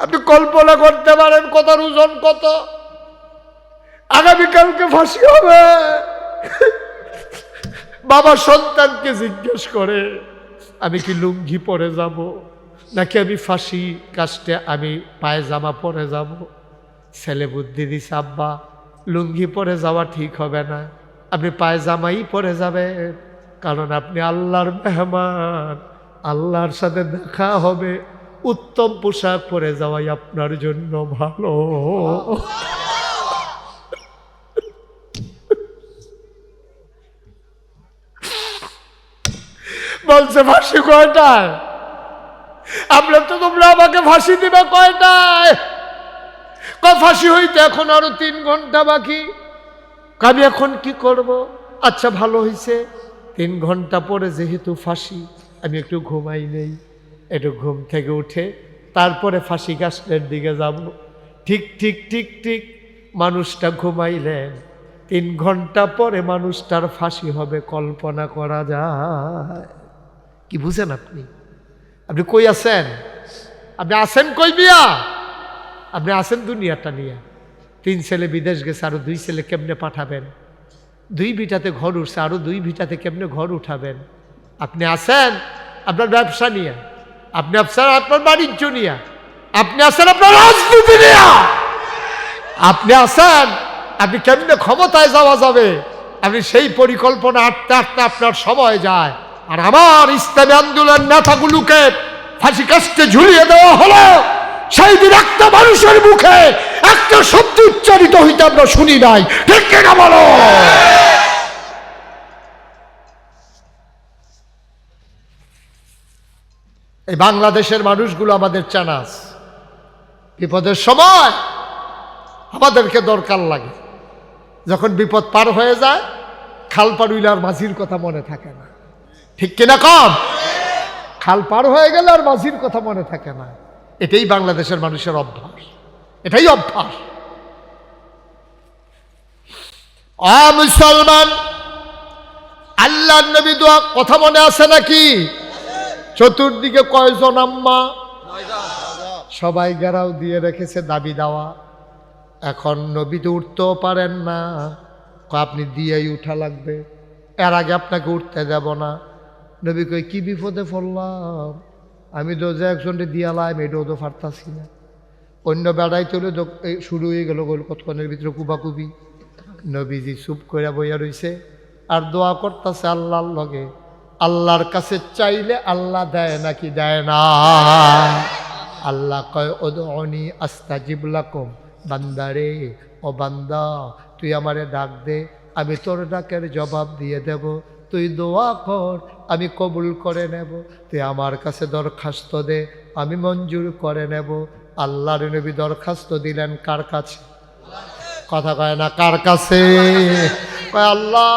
আপনি কল্পনা করতে পারেন কথার ওজন কত? আগামীকালকে ফাঁসি হবে। বাবা সন্তানকে জিজ্ঞেস করে, আমি কি লুঙ্গি পরে যাব নাকি আমি ফাঁসি কাস্টে আমি পায়জামা পরে যাব? ছেলে বুদ্ধি দিছে, আব্বা লুঙ্গি পরে যাওয়া ঠিক হবে না, আপনি পায়জামাই পরে যাবেন, কারণ আপনি আল্লাহর মেহমান, আল্লাহর সাথে দেখা হবে, উত্তম পোশাক পরে যাওয়াই আপনার জন্য ভালো। বলছে ফাঁসি কয়টায়? আমরা তো, তোমরা আমাকে ফাঁসি দিবে কয়টায়? ফাঁসি হইতে এখন আরো 3 ঘন্টা বাকি। আমি এখন কি করব? আচ্ছা ভালো হয়েছে, 3 ঘন্টা পরে যেহেতু ফাঁসি, আমি একটু ঘুমাই নেই, একটু ঘুম থেকে উঠে তারপরে ফাঁসি গাছের দিকে যাব। ঠিক ঠিক ঠিক ঠিক মানুষটা ঘুমাইলেন, 3 ঘন্টা পরে মানুষটার ফাঁসি হবে, কল্পনা করা যায়? কি বুঝেন আপনি? আপনি কই আছেন? আপনি আছেন কই বিয়া? আপনি আছেন দুনিয়াটা নিয়ে। 3 ছেলে বিদেশ গেছে, আরো 2 ছেলে কেমনে পাঠাবেন? 2 ভিটাতে ঘর উঠছে, আরো 2 ভিটাতে কেমনে ঘর উঠাবেন? আপনি আছেন আপনার ব্যবসা নিয়ে, আপনি আছেন আপনার বাণিজ্য নিয়ে, আপনি আছেন আপনার রাজনীতি নিয়ে, আপনি আছেন আপনি কেমনে ক্ষমতায় যাওয়া যাবে, আপনি সেই পরিকল্পনা আটতে আটতে আপনার সময় যায়। আর আমার ইসলামী আন্দোলন নেতাগুলোকে ফাঁসি কাস্টে ঝুলিয়ে দেওয়া হলো, সেই দিন একটা মানুষের মুখে একটা শব্দ উচ্চারিত হইতে আমরা শুনি নাই। ঠিক কিনা বলো? এই বাংলাদেশের মানুষগুলো আমাদের চানাস, বিপদের সময় আমাদেরকে দরকার লাগে। যখন বিপদ পার হয়ে যায়, খাল পাড়ুইলার মাঝির কথা মনে থাকে না। ঠিক কিনা কম? খাল পার হয়ে গেলে আর মাঝির কথা মনে থাকে না। এটাই বাংলাদেশের মানুষের অভ্যাস, এটাই অভ্যাস। মুসলমান, আল্লাহর নবী দোয়া কথা মনে আছে নাকি? চতুর্দিকে কয়জন আম্মা? সবাই গেরাও দিয়ে রেখেছে দাবি দেওয়া। এখন নবী তো উঠতেও পারেন না, আপনি দিয়েই উঠা লাগবে, এর আগে আপনাকে উঠতে দেব না। নবী কই, কি বিপদে পড়লাম, আমি তো যে একজনকে দিয়ালাম এটাও তো পারতাছি না। অন্য বেড়াই তুলে শুরু হয়ে গেল কতক্ষণের ভিতরে কুবাকুবি। নবীজি চুপ করে বইয়া রইছে আর দোয়া করতেছে আল্লাহর লগে। আল্লাহর কাছে চাইলে আল্লাহ দেয় নাকি দেয় না? আল্লাহ কয়, উদউনি আস্তাজিব লাকুম, বান্দারে ও বান্দা তুই আমারে ডাক দে, আমি তোর ডাকের জবাব দিয়ে দেব। তুই দোয়া কর, আমি কবুল করে নেব। তুই আমার কাছে দরখাস্ত দে, আমি মঞ্জুর করে নেব। আল্লাহর নবী দরখাস্ত দিলেন কার কাছে? কথা কয় না, কার কাছে? কয় আল্লাহ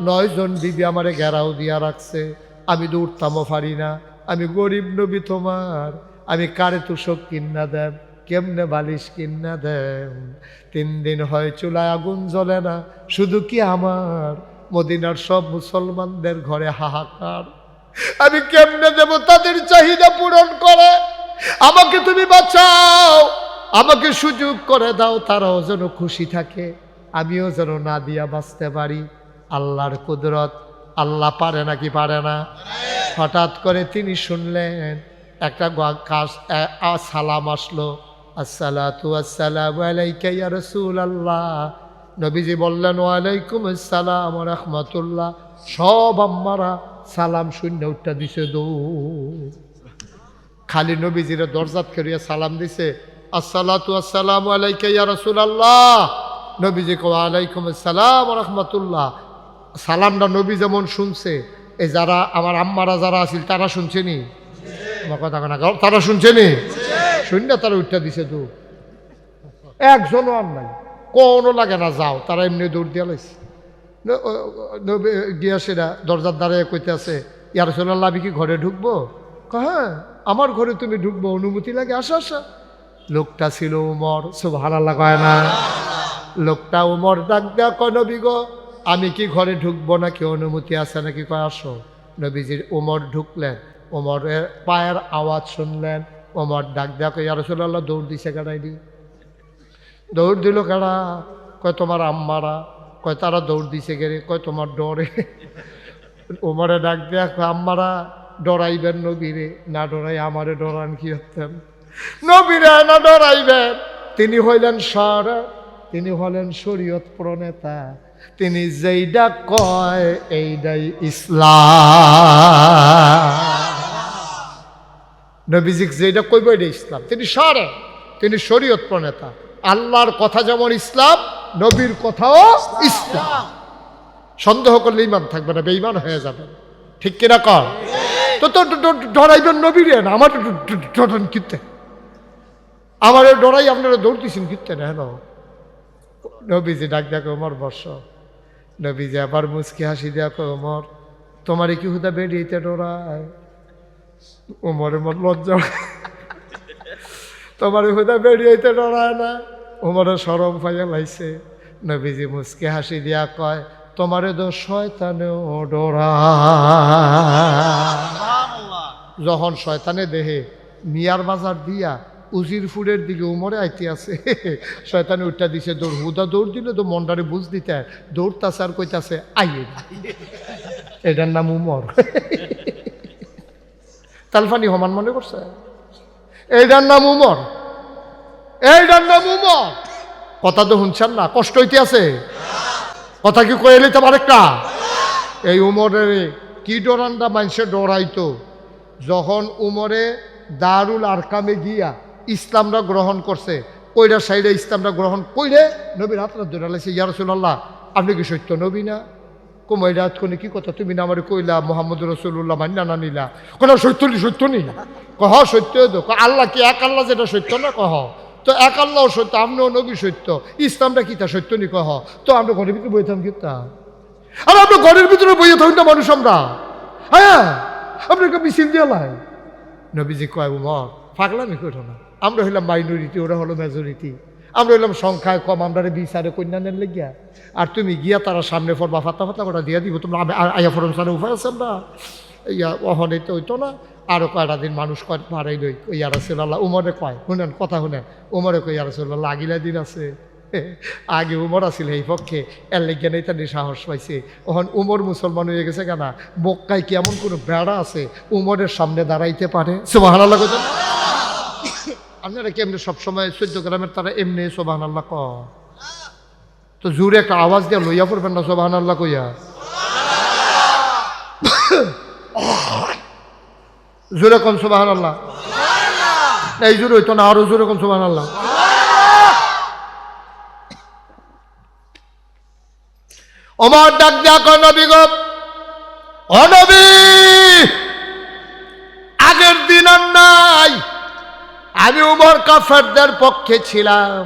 9 জন বিবি আমারে ঘেরাও দিয়া রাখছে, আমি তো উঠতামও পারি না, আমি গরিব নবী তোমার, আমি কারে তুষক কিন্না দেব, কেমনে বালিশ কিন্না দেব? 3 দিন হয় চুলায় আগুন জ্বলে না, শুধু কি আমার, মদিনার সব মুসলমানদের ঘরে হাহাকার। আমি কেমনে দেব তাদের চাহিদা পূরণ করে? আমাকে তুমি বাঁচাও, আমাকে সুযোগ করে দাও, তারাও যেন খুশি থাকে, আমিও যেন না দিয়া বাঁচতে পারি। আল্লাহর কুদরত, আল্লাহ পারে নাকি পারে না? হঠাৎ করে তিনি শুনলেন একটা সালাম আসলো, আসসালাতু আসসালামু আলাইকা ইয়া রাসূলুল্লাহ। নবীজি বললেন, ওয়ালাইকুম আসসালাম ওয়া রাহমাতুল্লাহ। সব আম্মারা সালাম শূন্য উঠটা দিছে দৌড়। খালি নবীজির দরজাত করিয়া সালাম দিছে, আসসালাতু আসসালামু আলাইকা ইয়া রাসূলুল্লাহ। নবীজি কো ওয়ালাইকুম আসসালাম ওয়া রাহমাতুল্লাহ। সালামটা নবী যেমন শুনছে, এই যারা আমার আম্মারা যারা আছিল তারা শুনছেনি? আমার কথা না, তারা শুনছেনি? শূন্য তারা উঠটা দিছে দৌড়। একজনও আর নাই, কোনো লাগে না, যাও, তারা এমনি দৌড় দিয়া লাইছে। গিয়া সেটা দরজার দ্বারে কইতে আছে, ইয়া রাসূলুল্লাহ আমি কি ঘরে ঢুকবো? হ্যাঁ, আমার ঘরে তুমি ঢুকবো, অনুমতি লাগে, আসা আসা। লোকটা ছিল উমর, সুবহানাল্লাহ কয় না? লোকটা উমর ডাক দেয়া, কয় নবী গো আমি কি ঘরে ঢুকবো নাকি, অনুমতি আছে নাকি? কয় আসো। নবীজির উমর ঢুকলেন, উমরের পায়ের আওয়াজ শুনলেন, ওমর ডাক দেয়া কই ইয়া রাসূলুল্লাহ দৌড় দিছে কাড়াই দি দৌড় দিল কাড়া কয় তোমার আম্মারা কয় তারা দৌড় দিছে গেরে কয় তোমার ডরে ওমরে ডাক দেয়া কয় আম্মারা ডরাইবেন নবীরে না ডরাই আমারে ডরান কি হতেন নবীরে না ডরাইবেন তিনি হইলেন তিনি হলেন শরীয়ত প্রণেতা তিনি যেইটা কয় এইটাই ইসলাম নবীজি যেটা কইব এটা ইসলাম তিনি শরীয়ত প্রণেতা আল্লাহর কথা যেমন ইসলাম নবীর কথাও ইসলাম সন্দেহ করলে ইমান থাকবে না বেঈমান হয়ে যাবে ঠিক কিনা কর তো ডরাইবেন নবীরে না আমার ডরান কিতে আমার ডরাই আপনারা দৌড়তেছেন কিতে না হেন নবীজি ডাক দেখো ওমর বর্ষ নবীজি আবার মুচকি হাসি দেখো ওমর তোমার কি হুদা বেরিয়েতে ডরায় ওমরের মত লজ্জা তোমার হুদা বেরিয়েতে ডরায় না ওমরের শরম পাইয়া লাইছে নবীজি মুচকি হাসি দিয়া কয় তোমারে তো শয়তানেও ডরায় যখন শয়তানে দেহে মিয়ার বাজার দিয়া উজিরপুরের দিকে উমরে আইতে আছে শয়তানে উঠটা দিছে দৌড় হুদা দৌড় দিলে তো মনটারে বুঝ দিতে দৌড়তাছে আর কইতাছে আইয়ে এটার নাম উমর তালফানি হমান মনে করছে এইটার নাম উমর কথা তো শুনছেন না কষ্ট হইতে আছে কথা কি কয়ে এলি তোমার একটা এই উমরের কি ডরানটা মানুষের ডরাইতো যখন উমরে দারুল আরকামে গিয়া ইসলামরা গ্রহণ করছে কইরা সাইডে ইসলামরা গ্রহণ কইরে নবীর হাতটা ধরে লাইছে ইয়া রাসূলুল্লাহ আপনি কি সত্য নবী না কমাইরা কোনে কি কথা তুমি না আমার কইলা মুহাম্মদ রাসূলুল্লাহ মান্না না নিলা কোন সত্য নি কহ সত্য তো আল্লাহ কি এক আল্লাহ যেটা সত্য না কহ তো এক আল্লাহ সত্য আপনিও নবী সত্য ইসলামটা কি তা সত্য নি কহ তো আমরা ঘরের ভিতরে বইয়ে থাম কিতা আর আমরা ঘরের ভিতরে বইয়ে থাকি না মানুষ আমরা হ্যাঁ আপনাকে মিছিল দিয়ে লাই নবীজি কয় উমর পাগলামি করো না আমরা হইলাম মাইনরিটি ওরা হলো মেজরিটি আমরা হইলাম সংখ্যায় কম আমরা বিচারে কন্যানের লেগিয়া আর তুমি গিয়া তারা সামনে ফরবা ফাতা করে দিয়া দিব তোমরা আয়া ফরম সারে উপায় আছেন না ইয়া অহনে তো হইতো না আরো কয়টা দিন মানুষ কয় মারাই লই ইয়া রাসূলুল্লাহ উমরে কয় শুনেন কথা শুনেন উমরে কয় ইয়া রাসূলুল্লাহ আগিলা দিন আছে আগে উমর আছিল এই পক্ষে এর লেগে নেই তার সাহস পাইছে ওখান উমর মুসলমান হয়ে গেছে কেনা মক্কায় কি এমন কোনো বেড়া আছে উমরের সামনে দাঁড়াইতে পারে সুবহানাল্লাহ কইতেন আপনারা কি এমনি সবসময় 14 গ্রামের তারা এমনি সুবহানাল্লাহ ক তো জোরে একটা আওয়াজ দিয়ে লইয়া পড়বেন না সুবহানাল্লাহ কইয়া জোরে কোন সুবহানাল্লাহ এই জোরে হইতো না আরো জোরে কোন সুবহানাল্লাহ ওমর ডাক দেয়া কয় নবী গো ও নবী আগের দিন আর নাই আমি উমর কাফেরদের পক্ষে ছিলাম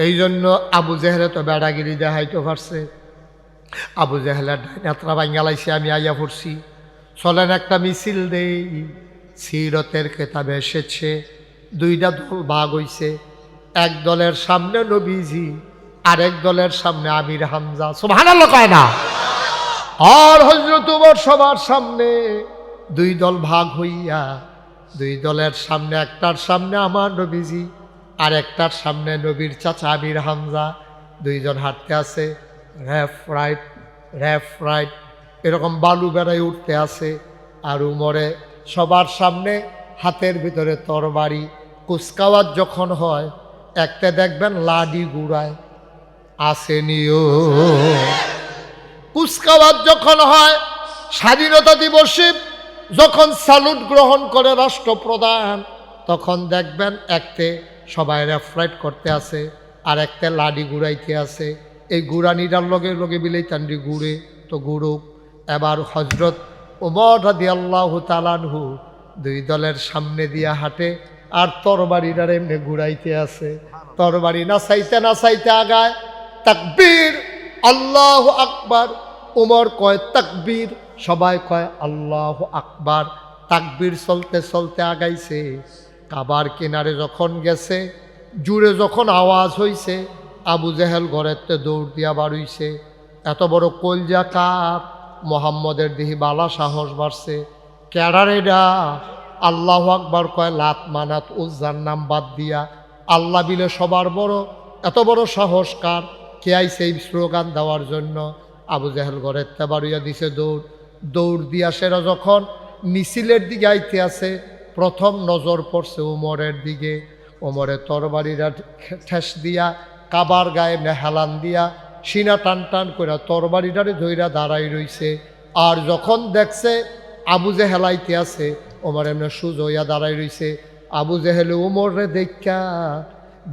এই জন্য আবু জেহেলে তো বেড়াগিরি দেখাইতে পারছে আবু জেহেলের ডাইনাত্রা বাঙ্গালাইছে আমি আইয়া পড়ছি চলেন একটা মিছিল দেই সিরতের কেতাবে এসেছে দুইটা দল ভাগ হইছে এক দলের সামনে নবীজি আরেক দলের সামনে আমির হামজা সুবহানাল্লাহ কয় না আর হযরত ওমর সবার সামনে দুই দল ভাগ হইয়া দুই দলের সামনে একটার সামনে আমার নবীজি আর একটার সামনে নবীর চাচা আমির হামজা দুইজন হাঁটতে আছে রেফ রাইট এরকম বালু বেড়াই উঠতে আছে আর উমরে সবার সামনে হাতের ভিতরে তরবারি কুচকাওয়াজ যখন হয় একটা দেখবেন লাডি গুড়ায় আসেনিও কুচকাওয়াজ যখন হয় স্বাধীনতা দিবসে যখন স্যালুট গ্রহণ করে রাষ্ট্রপ্রধান তখন দেখবেন একতে সবাই রেফরাইট করতে আছে আর একটা লাডি গুড়াইতে আছে এই গুড়ানিটার লগে লগে বিলেই তান্ডি গুড়ে তো গুড়ুক এবার হজরত ওমর রাদিয়াল্লাহু তাআলা আনহু দুই দলের সামনে দিয়া হাঁটে আর তরবারিটার এমনি ঘুরাইতে আছে তরবারি নাচাইতে আগায় তাকবীর আল্লাহু আকবার ওমর কয় তাকবীর সবাই কয় আল্লাহু আকবার তাকবীর চলতে চলতে আগাইছে কাবার কিনারে যখন গেছে জুড়ে যখন আওয়াজ হইছে আবু জেহেল ঘরেতে দৌড় দিয়া বাড়ইছে এত বড় কলজা কাপ মোহাম্মদের দিহি বালা সাহস বাড়ছে ক্যাডারেডা আল্লাহু আকবার কয়, লাত মানাত উজ্জার নাম বাদ দিয়া আল্লাহ বিলে সবার বড়। এত বড় সাহস কার? কে আইছে এই স্লোগান দেওয়ার জন্য? আবু জেহেল ঘরের তেবাড়িয়া দিছে দৌড়। দৌড় দিয়া সেরা যখন মিছিলের দিকে আইতে আছে, প্রথম নজর পড়ছে উমরের দিকে। ওমরে তরবারিরা ঠেস দিয়া কাবার গায়ে হেলান দিয়া সিনা টান টান করে তরবারিটারে ধইরা দাঁড়াই রইছে। আর যখন দেখছে আবু জেহেল আইতে আছে, ওমর এমনি সুজ হইয়া দাঁড়াই রইছে। আবু জেহেল উমরে দেখা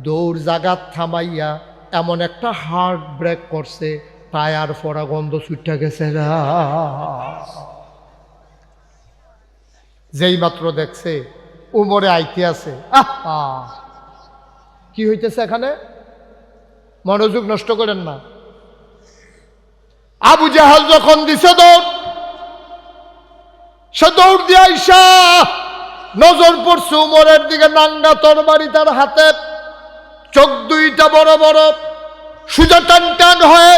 দৌড় জাগাত থামাইয়া এমন একটা হার্ট ব্রেক করছে, টায়ার ফোড়া গন্ধ ছুটে গেছে। যেই মাত্র দেখছে উমরে আইতে আছে, কি হইতেছে এখানে? মনোযোগ নষ্ট করেন না। আবু জাহাল যখন দিছে দৌড়, সে দৌড় দিয়ে আইসা নজর পড়ছে উমরের দিকে। নাঙ্গা তরবারি তার হাতে, চোখ দুইটা বড় বড়, সুজা টান টান হয়ে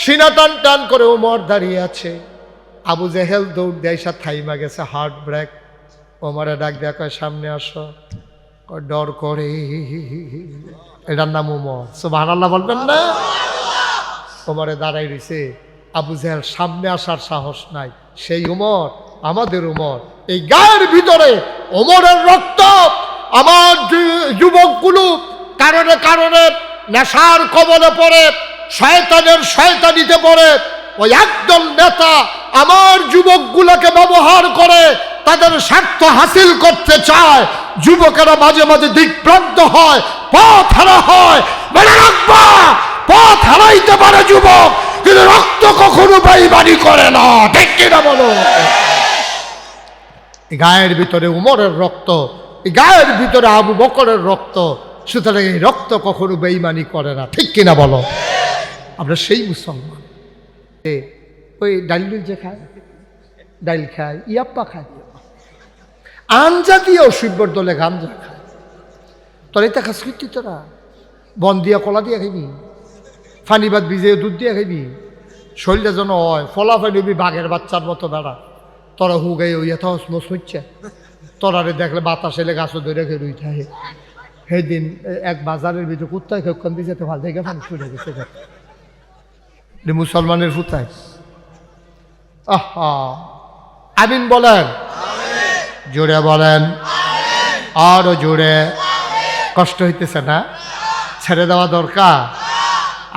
সিনা টান টান করে উমর দাঁড়িয়ে আছে। আবু জেহেল দৌড় দিয়ে আইসা থাইমা গেছে, হার্ট ব্রেক। ওমরে ডাক দেয়া কয়, সামনে আসো। ডর করে, এটার নাম উমর। সুবহানাল্লাহ বলবেন না? ওমরে দাঁড়াই রইছে। আবু জেহেল সামনে আসার সাহস নাই। সেই উমর, আমাদের উমর। এই গায়ের ভিতরে ওমরের রক্ত। আমার যুবকগুলো কারণে কারণে নেশার কবলে পড়ে, শয়তানের শয়তানিতে পড়ে। ওই একদল নেতা আমার যুবকগুলোকে ব্যবহার করে, তাদের স্বার্থ হাসিল করতে চায়। যুবকেরা মাঝে মাঝে দিকভ্রান্ত হয়, পথ হারা হয়। মনে রাখবা, পথ হারাইতে পারে যুবক, কিন্তু রক্ত কখনো বেঈমানি করে না। ঠিক কিনা বলো? গায়ের ভিতরে উমরের রক্ত, এই গায়ের ভিতরে আবু বকরের রক্ত, সুতরাং এই রক্ত কখনো বেঈমানি করে না। ঠিক কিনা বলো? আমরা সেই মুসলমান। ওই ডাইল যে খায়, ডাইল খায়, ইয়াপ্পা খায়, আঞ্জা দিয়ে অসুব্যর দলে গাঞ্জা খায়। তোর এটা খাস করতি? তোরা বন দিয়া কলা দিয়া খাইবি, ফানিবাদ ভিজে দুধ দিয়া খাইবি, শরীরটা যেন হয় ফলাফল হবি বাঘের বাচ্চার মতো বেড়া। তোরা হুগাই ওই এত মস হচ্ছে, তোরারে দেখলে বাতাস এলে গাছও ধরে খেয়ে রুই থাকে। সেদিন এক বাজারের ভিতরে কুত্তায় খেক্ষণ দিয়ে যেতে ভালো দেখে ফানি ছুটে গেছে। মুসলমানের ফুতায়। আহা, আমিন বলেন, জোরে বলেন, আরো জোরে। কষ্ট হইতেছে না? ছেড়ে দেওয়া দরকার।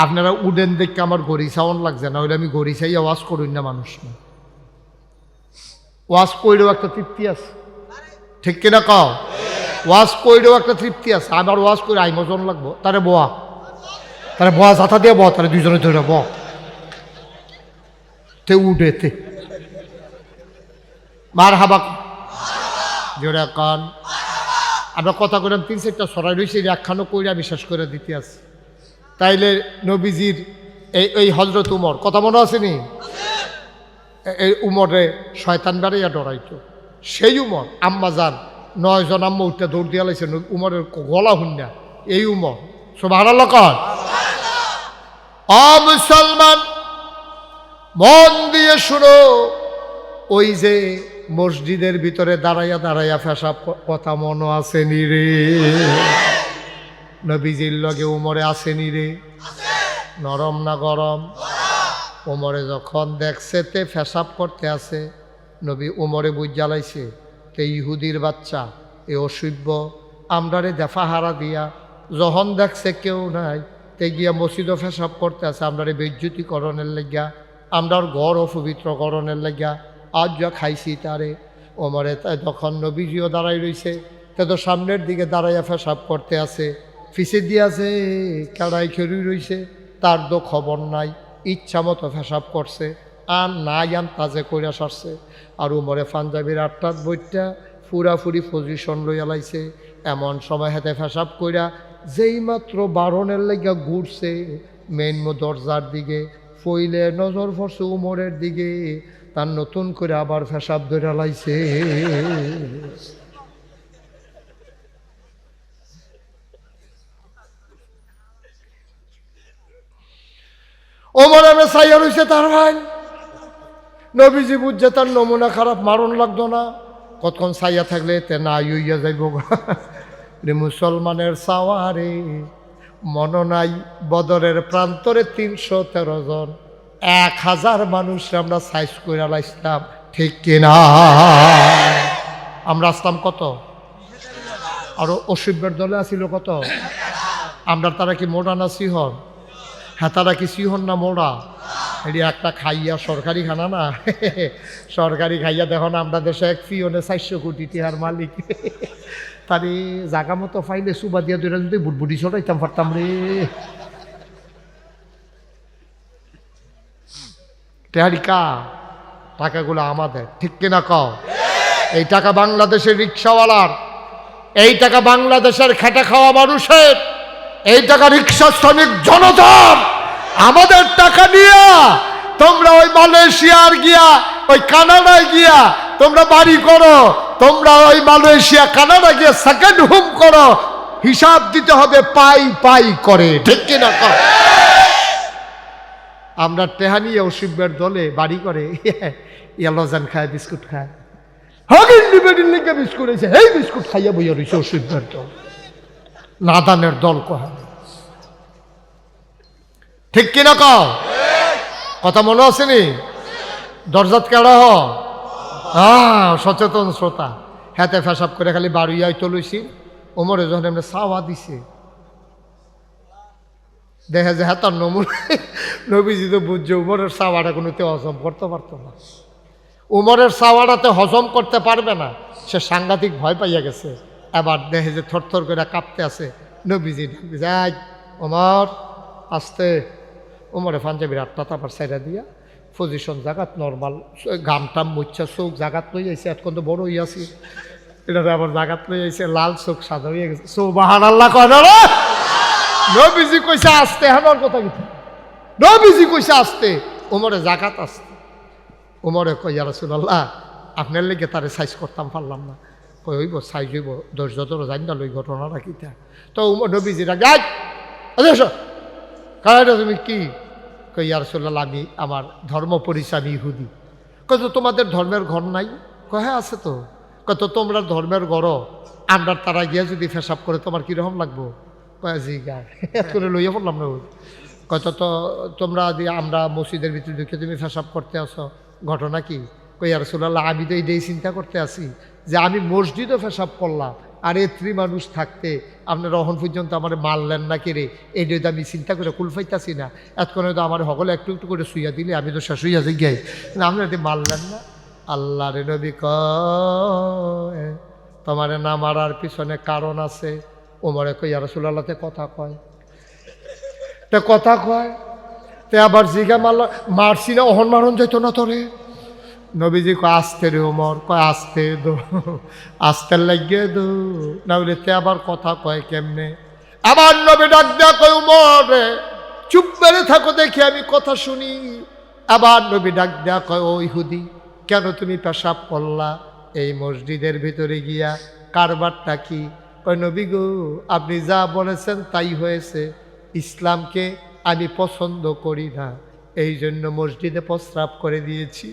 আপনারা উডেন দেখে আমার গড়ি সাউন্ড লাগছে না, হইলে আমি গড়ি চাই ওয়াজ করুন না মানুষ না। ওয়াজ কইরেও একটা তৃপ্তি আছে। ঠিক কিনা কও? ওয়াজ কইরেও একটা তৃপ্তি আছে। আমার ওয়াজ করে আই মজন লাগবো, তারে বোয়া, তারে বোয়া জাতা দিয়ে ব, তারে দুইজনে ধরে ব, তে উঠেতে মার হাবা জোরে কান। আমরা কথা কইলাম ৩-৪টা সরাই রয়েছে, একখানো কইরা বিশ্বাস করে দিতে আছে। তাইলে নবীজির এই হজরত উমর কথা মনে আসেনি? এই উমরে শয়তান বেড়াইয়া ডরাইতো। সেই উমর আম্মা যান 9 জন আম্মা উঠতে দৌড় দিয়া লাইছে উমরের গলা হুন্না। এই উমর। সুবহানাল্লাহ কর। মুসলমান মন দিয়ে শুনো, ওই যে মসজিদের ভিতরে দাঁড়াইয়া দাঁড়াইয়া পেশাব কথা মনে আসেনি রে? নবীজির লগে উমরে আসেনি রে? নরম না গরম? উমরে যখন দেখছে তে পেশাব করতে আছে, নবী উমরে বুঝ জ্বালাইছে তে ইহুদির বাচ্চা, এ অসভ্য আমরারে দেফাহারা দিয়া যখন দেখছে কেউ নাই, তে গিয়া মসজিদও পেশাব করতে আছে আমরারে বেজ্জুতিকরণের লেগিয়া, আমরার ঘর অপবিত্রকরণের লেগিয়া আজ যা খাইছি তারে। ওমরে যখন নবীজিও দাঁড়াই রইছে, তে তো সামনের দিকে দাঁড়াইয়া পেশাব করতে আছে, ফিসে দিয়াছে কেড়াই খেরুই রইছে, তার তো খবর নাই, ইচ্ছা মতো পেশাব করছে, আর নাই আন তাজে কইরা সারছে। আর উমরে পাঞ্জাবির আটটাত বইটা ফুরাফুরি পজিশন লইয়া লাইছে। এমন সময় হাতে পেশাব কইরা যেই মাত্র বারণের লেগা ঘুরছে মেইন দরজার দিকে, ফইলে নজর পড়ছে উমরের দিকে, তার নতুন করে আবার পেশাব ধরে লাইছে। ওমর আমি চাইয়া রইছে তার ভাই। নবীজি বুঝছে তার নমুনা খারাপ, মারণ লাগতো না। কতক্ষণ ছাইয়া থাকলে তে না ইয়া যাইব মুসলমানের সাওয়ারে মন নাই বদরের প্রান্তরে ৩১৩ জন ১,০০০ মানুষ আমরা সাইজ করে লাইছিলাম, ঠিক কিনা? আমরা আসলাম কত? আরো অসভ্যের দলে আসিল কত? আমরা তারা কি মোড়া না সিহন? হ্যাঁ, তারা কি সিহন না মোড়া? এটি একটা খাইয়া সরকারি খানা না সরকারি খাইয়া দেখুন আমরা দেশে এক ফিওনে ৪০০ কোটি টিহার মালিক তারে জাগা মতো ফাইলে সুবা দিয়া দুইটা যদি বুটবুটি ছড়াইতাম পারতাম রে। টেহারিকা টাকাগুলো আমাদের, ঠিক কিনা কও? এই টাকা বাংলাদেশের রিক্সাওয়ালার, এই টাকা বাংলাদেশের খেটে খাওয়া মানুষের, এই টাকা রিক্সা শ্রমিক জনতার। আমাদের টাকা নিয়া তোমরা ওই মালয়েশিয়ার গিয়া ওই কানাডায় গিয়া তোমরা বাড়ি করো, তোমরা ওই মালয়েশিয়া কানাডা গিয়া সেকেন্ড হোম করো, হিসাব দিতে হবে পাই পাই করে, ঠিক কিনা কও? আমরা টেহানিয়া অসিব্যের দলে বাড়ি করে লজান খায়, বিস্কুট খায়, হগিন ডিবেডির লিগে বিস্কুট হয়েছে, এই বিস্কুট খাইয়া বইয়া রয়েছে অসিব্যের দল, নাদানের দল কহা, ঠিক কিনা কও? কথা মনে আসেনি? দরজাত কেড়া হ সচেতন শ্রোতা, হাতে ফেসাব করে খালি বাড়িয়াই তো লইছি। ওমরে যখন এমনি চাওয়া দিছে দেখে যে হ্যাঁ তার নবীজি তো বুঝছে উমরের চাওয়াটা কোনোতে হজম করতে পারতো না, উমরের চাওয়াটাতে হজম করতে পারবে না, সে সাংঘাতিক ভয় পাইয়া গেছে। এবার দেখে যে থরথর করে কাঁপতে আছে, নবীজি যাই ওমর আসতে, ওমরে পাঞ্জাবির আটটা তারপর সাইডা দিয়া পজিশন জাগাত নর্মাল, গামটাম মুচ্ছা চোখ জাগাত লই আইছে, এখন তো বড় হইয়াছি, এটা আবার জাগাত লই আইছে, লাল চোখ সাদা হইয়া গেছে, সুবহানাল্লাহ কয় না রে? নবীজি কইছে আসতে, হানার কথা কি? নবীজি কইছে আসতে, ওমরে জাগাত আসতে। ওমরে কই ইয়া রাসূলুল্লাহ আপনার লেগে তারে সাইজ করতাম পারলাম না। কই হইব সাইজ হইব, ধৈর্য ধরো, জানি না লই ঘটনাটা কিটা। তো নবীজি রাগাই কারণ তুমি কি? কই ইয়া রাসূলুল্লাহ আমি আমার ধর্ম পরিচয় আমি ইহুদি। কই তো তোমাদের ধর্মের ঘর নাই? কয় হ্যাঁ আছে তো। কত তোমরা ধর্মের ঘর, আমরা তারা গিয়া যদি ফেসাব করে তোমার কীরকম লাগবো? কয় জি গায় করে লইয়া পড়লাম না। কত তো তোমরা আমরা মসজিদের ভিতরে ঢুকে তুমি ফেসাব করতে আসো, ঘটনা কি? কই ইয়া রাসূলুল্লাহ আমি তো এইটাই চিন্তা করতে আসি যে আমি মসজিদও ফেসাব করলাম, আর এত্রি মানুষ থাকতে আপনারা অহন পর্যন্ত আমার মারলেন না কে রে, এইটাই তো আমি চিন্তা করে কুলফাইতাছি না। এতক্ষণে তো আমার সকলে একটু একটু করে শুইয়া দিলে আমি তো শেষ হইয়া যাই গাই, আপনারা এটি মারলেন না। আল্লাহ রে নবী কয় তোমার না মারার পিছনে কারণ আছে। ওমরে কই ইয়া রাসূলুল্লাহ তে কথা কয়, তে কথা কয়, তে আবার জিগা মারল, মারছি না অহন মারণ যাইতো না তোরে? নবীজি কয় আসতে রে ওমর, কয় আসতে দো, আসতে লাগিয়ে দো, না বলে তে আবার কথা কয় কেমনে? আবার নবী ডাক দেয়া কয় ওমর রে চুপ করে থাকো দেখি আমি কথা শুনি। আবার নবী ডাক দেয়া কয় ও ইহুদি কেন তুমি পেশাব করলা এই মসজিদের ভিতরে গিয়া, কারবারটা কি? কয় নবী গো আপনি যা বলেছেন তাই হয়েছে, ইসলামকে আমি পছন্দ করি না, এই জন্য মসজিদে প্রস্রাব করে দিয়েছি,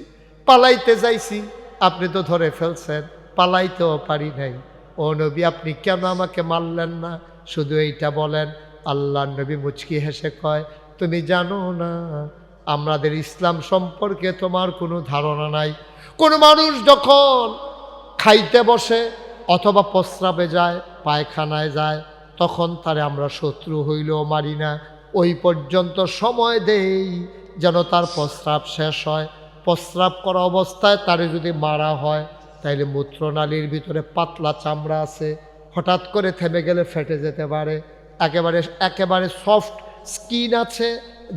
পালাইতে যাইছি, আপনি তো ধরে ফেলছেন, পালাইতেও পারি নাই। ও নবী আপনি কেন আমাকে মারলেন না, শুধু এইটা বলেন। আল্লাহ নবী মুচকি হেসে কয় তুমি জানো না আমাদের ইসলাম সম্পর্কে তোমার কোনো ধারণা নাই। কোনো মানুষ যখন খাইতে বসে অথবা প্রস্রাবে যায়, পায়খানায় যায়, তখন তারে আমরা শত্রু হইলেও মারি না, ওই পর্যন্ত সময় দেই যেন তার প্রস্রাব শেষ হয়। প্রস্রাব করা অবস্থায় তারে যদি মারা হয় তাইলে মূত্রনালীর ভিতরে পাতলা চামড়া আছে, হঠাৎ করে থেমে গেলে ফেটে যেতে পারে। একেবারে সফট স্কিন আছে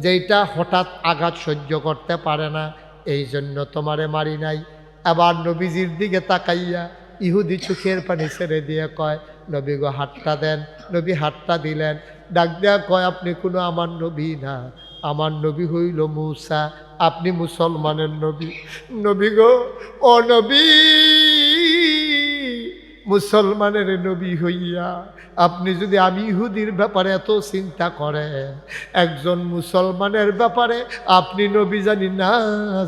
যেটা হঠাৎ আঘাত সহ্য করতে পারে না, এই জন্য তোমারে মারি নাই। আবার নবীজির দিকে তাকাইয়া ইহুদি চোখের পানি ছেড়ে দিয়ে কয় নবী গো হাতটা দেন। নবী হাতটা দিলেন, ডাক দেয়া কয় আপনি কোনো আমার নবী না, আমার নবী হইল মূসা, আপনি মুসলমানের নবী। নবী গো ও নবী, মুসলমানের নবী হইয়া আপনি যদি আমি ইহুদির ব্যাপারে এত চিন্তা করেন, একজন মুসলমানের ব্যাপারে আপনি নবী জানি না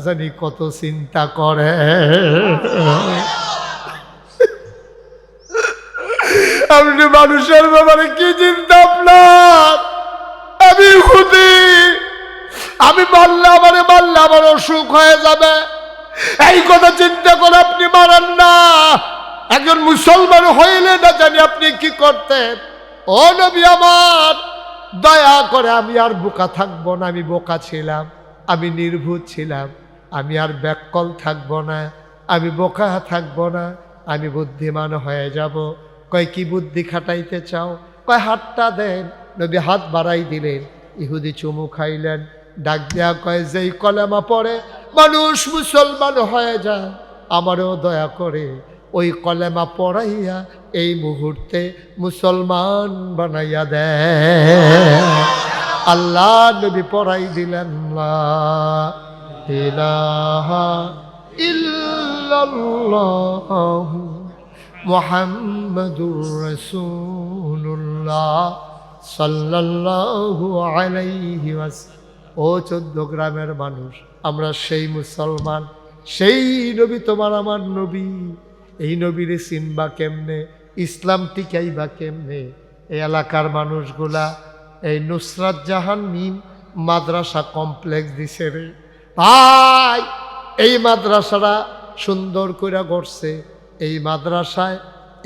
জানি কত চিন্তা করেন। আপনি মানুষের ব্যাপারে কি চিন্তা আপনার? আমি খুদি, আমি মারলে আমার অসুখ হয়ে যাবে, এই কথা চিন্তা করে আপনি মারান না। একজন মুসলমান হইলে না জানি আপনি কি করতেন। ও নবী আমার, দয়া করে আমি আর বোকা থাকবো না। আমি বোকা ছিলাম, আমি নির্ভুল ছিলাম, আমি আর ব্যাককল থাকবো না, আমি বোকা থাকবো না, আমি বুদ্ধিমান হয়ে যাব। কয় কি বুদ্ধি খাটাইতে চাও? কয় হাতটা দেন। নবী হাত বাড়াই দিলেন, ইহুদি চুমু খাইলেন, ডাক দেয়া কয় যেই কলেমা পড়ে মানুষ মুসলমান হয়ে যায়, আমারও দয়া করে ওই কলেমা পড়াইয়া এই মুহূর্তে মুসলমান বানাইয়া দেয়। আল্লাহ নবী পড়াই দিলেন লা ইলাহা ইল্লাল্লাহ মুহাম্মাদুর রাসূলুল্লাহ সাল্লাল্লাহু আলাইহি ওয়াসাল্লাম। ও 14 গ্রামের মানুষ, আমরা সেই মুসলমান, সেই নবী তোমার আমার নবী। এই নবীরে চিনবা কেমনে? ইসলাম টিকাইবা কেমনে? এই এলাকার মানুষগুলা এই নুসরাত জাহান মিম মাদ্রাসা কমপ্লেক্স দিছে রে ভাই। এই মাদ্রাসাটা সুন্দর করে গড়ছে। এই মাদ্রাসায়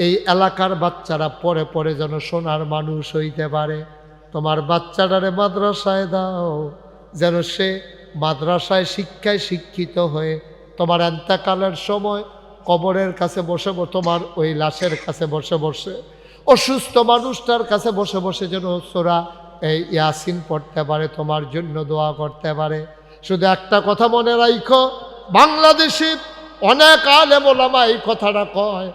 এই এলাকার বাচ্চারা পরে পরে যেন সোনার মানুষ হইতে পারে। তোমার বাচ্চাটারে মাদ্রাসায় দাও, যেন সে মাদ্রাসায় শিক্ষায় শিক্ষিত হয়ে তোমার এন্তেকালের সময় কবরের কাছে বসে, তোমার ওই লাশের কাছে বসে বসে, অসুস্থ মানুষটার কাছে বসে বসে যেন সূরা এই ইয়াসিন পড়তে পারে, তোমার জন্য দোয়া করতে পারে। শুধু একটা কথা মনে রাখো, বাংলাদেশে অনেক আলেম ওলামা এই কথাটা কয়,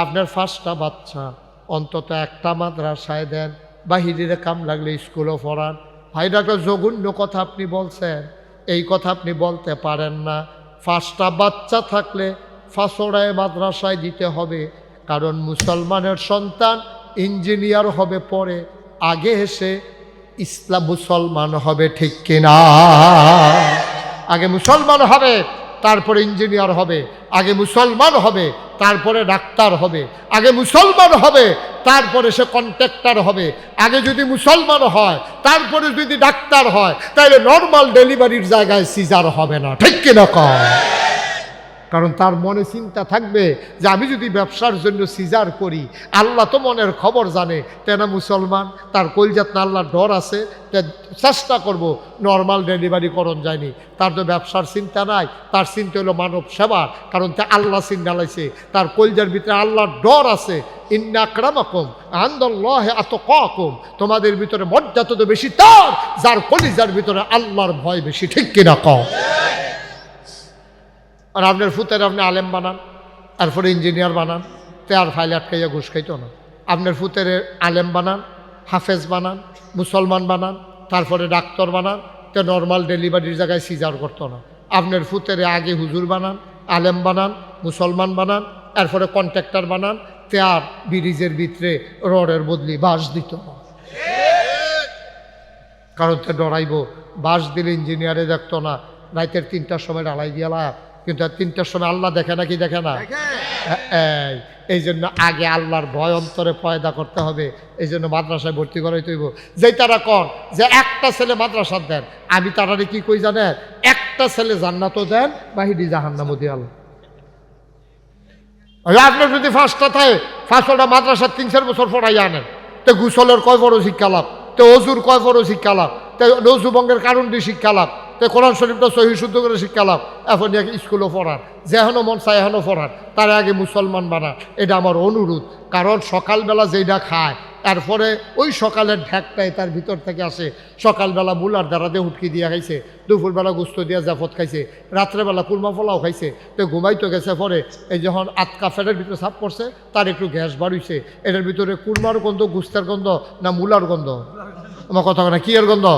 আপনার 5টা বাচ্চা অন্তত একটা মাদ্রাসায় দেন, বাহিরে কাম লাগলে স্কুলও পড়ান। ভাইটা একটা জঘন্য কথা আপনি বলছেন, এই কথা আপনি বলতে পারেন না। 5টা বাচ্চা থাকলে ফাঁসড়ায় মাদ্রাসায় দিতে হবে, কারণ মুসলমানের সন্তান ইঞ্জিনিয়ার হবে পরে, আগে এসে ইসলাম মুসলমান হবে, ঠিক কিনা? আগে মুসলমান হবে তারপরে ইঞ্জিনিয়ার হবে, আগে মুসলমান হবে তারপরে ডাক্তার হবে, আগে মুসলমান হবে তারপরে সে কন্ট্রাক্টর হবে, আগে যদি মুসলমান হয় তারপরে যদি ডাক্তার হয়, তাহলে নর্মাল ডেলিভারির জায়গায় সিজার হবে না, ঠিক কিনা কয়? কারণ তার মনে চিন্তা থাকবে যে আমি যদি ব্যবসার জন্য সিজার করি, আল্লাহ তো মনের খবর জানে, তেনা মুসলমান, তার কলজাত না আল্লাহর ডর আছে, চেষ্টা করব নর্মাল ডেলিভারি করণ যায়নি। তার তো ব্যবসার চিন্তা নাই, তার চিন্তা হলো মানব সেবার, কারণ তা আল্লাহ চিন্তা লাইছে, তার কলজার ভিতরে আল্লাহর ডর আছে। ইন্না আকরামাকুম ইনদাল্লাহি আতকাকুম, তোমাদের ভিতরে মর্যাদা তো বেশি তার যার কলিজার ভিতরে আল্লাহর ভয় বেশি, ঠিক কিনা কও? আর আপনার ফুতের আপনি আলেম বানান, তারপরে ইঞ্জিনিয়ার বানান, তে আর ফাইলে আটকাইয়া ঘুষ খাইতো না। আপনার ফুতের আলেম বানান, হাফেজ বানান, মুসলমান বানান, তারপরে ডাক্তার বানান, তে নর্মাল ডেলিভারির জায়গায় সিজার করতো না। আপনার ফুতের আগে হুজুর বানান, আলেম বানান, মুসলমান বানান, এরপরে কন্ট্রাক্টর বানান, তে আর ব্রিজের ভিতরে রডের বদলি বাঁশ দিত না, কারণ তে ডরাইব। বাঁশ দিলে ইঞ্জিনিয়ারে দেখতো না, রাতের 3টার সময় ঢালাই দিয়া লাভ, কিন্তু 3টার সময় আল্লাহ দেখে না, কি দেখে না? এই জন্য আগে আল্লাহর ভয় অন্তরে পয়দা করতে হবে। এই জন্য মাদ্রাসায় ভর্তি করাই তৈব। যেই তারা কন যে একটা ছেলে মাদ্রাসা দেন, আমি তারারে কি কই জানেন? একটা ছেলে জান্নাতও দেন, বাহিরি জাহান্নামও দিয়ে আল্লাহ। আপনার যদি 5টা থাকে, 5টা মাদ্রাসা 3-4 বছর পড়াই আনেন, তো গুসলের কয় বড় শিক্ষা লাভ, তো অজুর কয় বড় শিক্ষা লাভ, তো নজুবঙ্গের কারণটি শিক্ষা লাভ, তো কোরআন শরীফটা সহি শুদ্ধ করে শিক্ষা লাভ। এখন স্কুলও পড়ান, যেখানো মন চায় এখনও পড়ান, তার আগে মুসলমান বানান, এটা আমার অনুরোধ। কারণ সকালবেলা যেটা খায়, এরপরে ওই সকালের ঢ্যাকটাই তার ভিতর থেকে আসে। সকালবেলা মুলার দ্বারা দিয়ে উটকি দিয়া খাইছে, দুপুরবেলা গুস্ত দিয়া জাফত খাইছে, রাত্রেবেলা কুলমা ফলাও খাইছে, তো ঘুমাইতো গেছে। পরে এই যখন আটকা ফেটের ভিতরে সাপ পড়ছে, তার একটু গ্যাস বাড়িছে। এটার ভিতরে কুলমার গন্ধ, গুস্তের গন্ধ না মুলার গন্ধ? আমার কথা না, কি এর গন্ধ?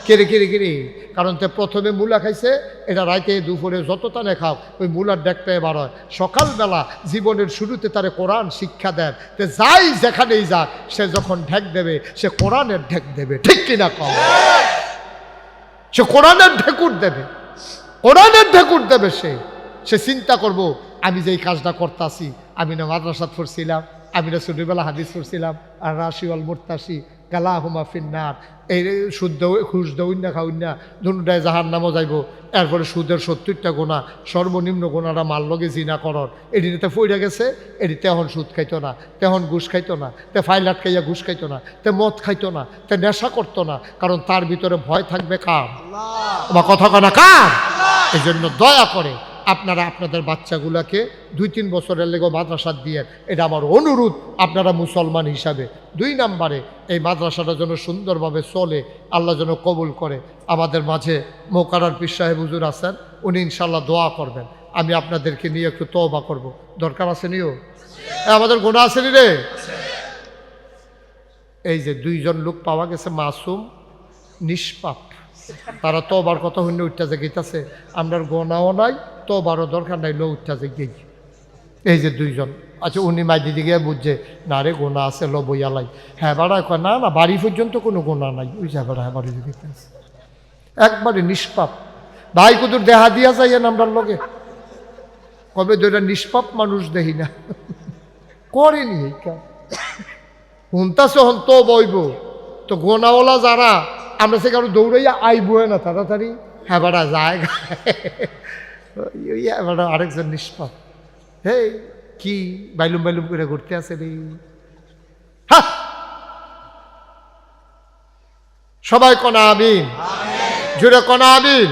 কিরে কিরে কিরে, কারণ তে প্রথমে মূলা খাইছে, এটা রাইতে দুপুরে যত টানে খাও, ওই মূলার ডেকটাই বার হয়। সকালবেলা জীবনের শুরুতে তারে কোরআন শিক্ষা দেন, তে যাই যেখানেই যাক, সে যখন ঢেক দেবে সে কোরআনের ঢেক দেবে, ঠিক কিনা কম? সে কোরআনের ঢেকুর দেবে, কোরআনের ঢেকুর দেবে। সে চিন্তা করবো আমি যেই কাজটা করতেছি, আমি না মাদ্রাসাত পড়ছিলাম, আমি না ছোটবেলা হাদিস পড়ছিলাম, আর রাশি ওয়াল মুরতাশি কালাহুমা ফিন্নার, এই শুদ্ধ ঘুষ দৌন না খাউন না দুটায় জাহার নামও যাইব। এরপরে সুদের 70টা গোনা, সর্বনিম্ন গোনাটা মাল লগে জিনা করর, এটিতে ফইরা গেছে, এটিতে এখন সুদ খাইতো না, তেখন ঘুষ খাইতো না, তে ফাইলাট খাইয়া ঘুষ খাইতো না, তে মদ খাইতো না, তে নেশা করতো না, কারণ তার ভিতরে ভয় থাকবে কার? বা কথা কনা কার? এই জন্য দয়া করে আপনারা আপনাদের বাচ্চাগুলাকে 2-3 বছরের লেগে মাদ্রাসা দিয়ে, এটা আমার অনুরোধ আপনারা মুসলমান হিসাবে। 2 নম্বরে এই মাদ্রাসাটা যেন সুন্দরভাবে চলে, আল্লাহ যেন কবুল করে। আমাদের মাঝে মোকাররর পীর সাহেব হুজুর আছেন, উনি ইনশাল্লাহ দোয়া করবেন। আমি আপনাদেরকে নিয়ে একটু তওবা করব, দরকার আছে নিও? আমাদের গুনাহ আছে নি রে? এই যে 2 জন লোক পাওয়া গেছে মাসুম নিষ্পাপ, তারা তওবার কথা হইলে উঠতে জেগেইতেছে, আমরার গোনাও নাই, তওবারও দরকার নাই, লো উঠতে জেগেই। এই যে 2 জন, আচ্ছা উনি মাইদি গিয়ে বুঝছে না রে গোনা আছে, লো বইয়ালাই। হ্যাঁ বাড়া কয় না না, বাড়ি পর্যন্ত কোনো গোনা নাই, ওই যা বাড়া বাড়ি দিতে একবারে নিষ্পাপ। ভাই কুদুর দেহা দিয়া যাইয়েন আমরার লগে, কবে দুইটা নিষ্পাপ মানুষ দেখি না করেনি এই কাজ। হুনতাছে হন তো বইব তো গোনাওয়ালা যারা, আমরা সে কারো দৌড়াইয়া আইব না তাড়াতাড়ি, হ্যাঁ বাড়া যায় বাড়া আরেকজন নিষ্পাপ। হে কি বাইলুম বাইলুম করে ঘুরতে আছে রে। সবাই কনা আমিন, জুড়ে কনা আমিন।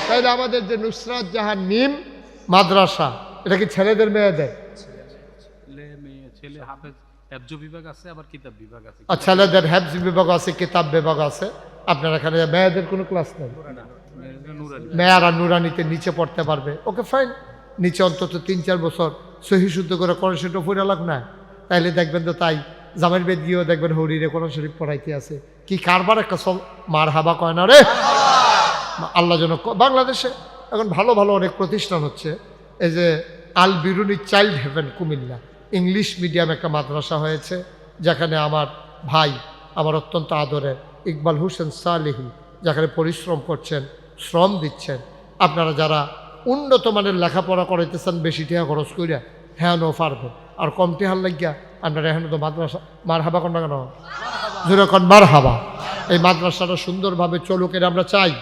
তাইলে আমাদের যে নুসরাত জাহান নিম মাদ্রাসা, এটা কি ছেলেদের মেয়েদের? ছেলেদের হেফজ বিভাগ আছে, কিতাব বিভাগ আছে। আপনার এখানে মেয়েদের কোনো ক্লাস নেই? মেয়েরা নুরানিতে নিচে পড়তে পারবে, ওকে ফাইন। নিচে অন্তত 3-4 বছর সহি শুদ্ধ করে কোরআন শরীফ পড়া লাগ না, তাইলে দেখবেন তো তাই জামের বেদ গিয়েও দেখবেন হরিরে কোরআন শরীফ পড়াইতে আছে। কি কারবার একটা সব মার হাবা কয় না রে। আল্লাহ যেন বাংলাদেশে এখন ভালো ভালো অনেক প্রতিষ্ঠান হচ্ছে। এই যে Al Biruni child haven Cumilla, English medium একটা মাদ্রাসা হয়েছে, যেখানে আমার ভাই, আমার অত্যন্ত আদরের ইকবাল হোসেন সালেহি, যেখানে পরিশ্রম করছেন, শ্রম দিচ্ছেন। আপনারা যারা উন্নত মানের লেখাপড়া করাইতেছেন বেশি টিহা খরচ করিয়া, হ্যাঁ নো পারবেন, আর কম টিহার লাগিয়া আপনারা এখন তো মাদ্রাসা মার হাবা কন না কেন, যেরকম মার হাবা। এই মাদ্রাসাটা সুন্দরভাবে চলুক, এটা আমরা চাই।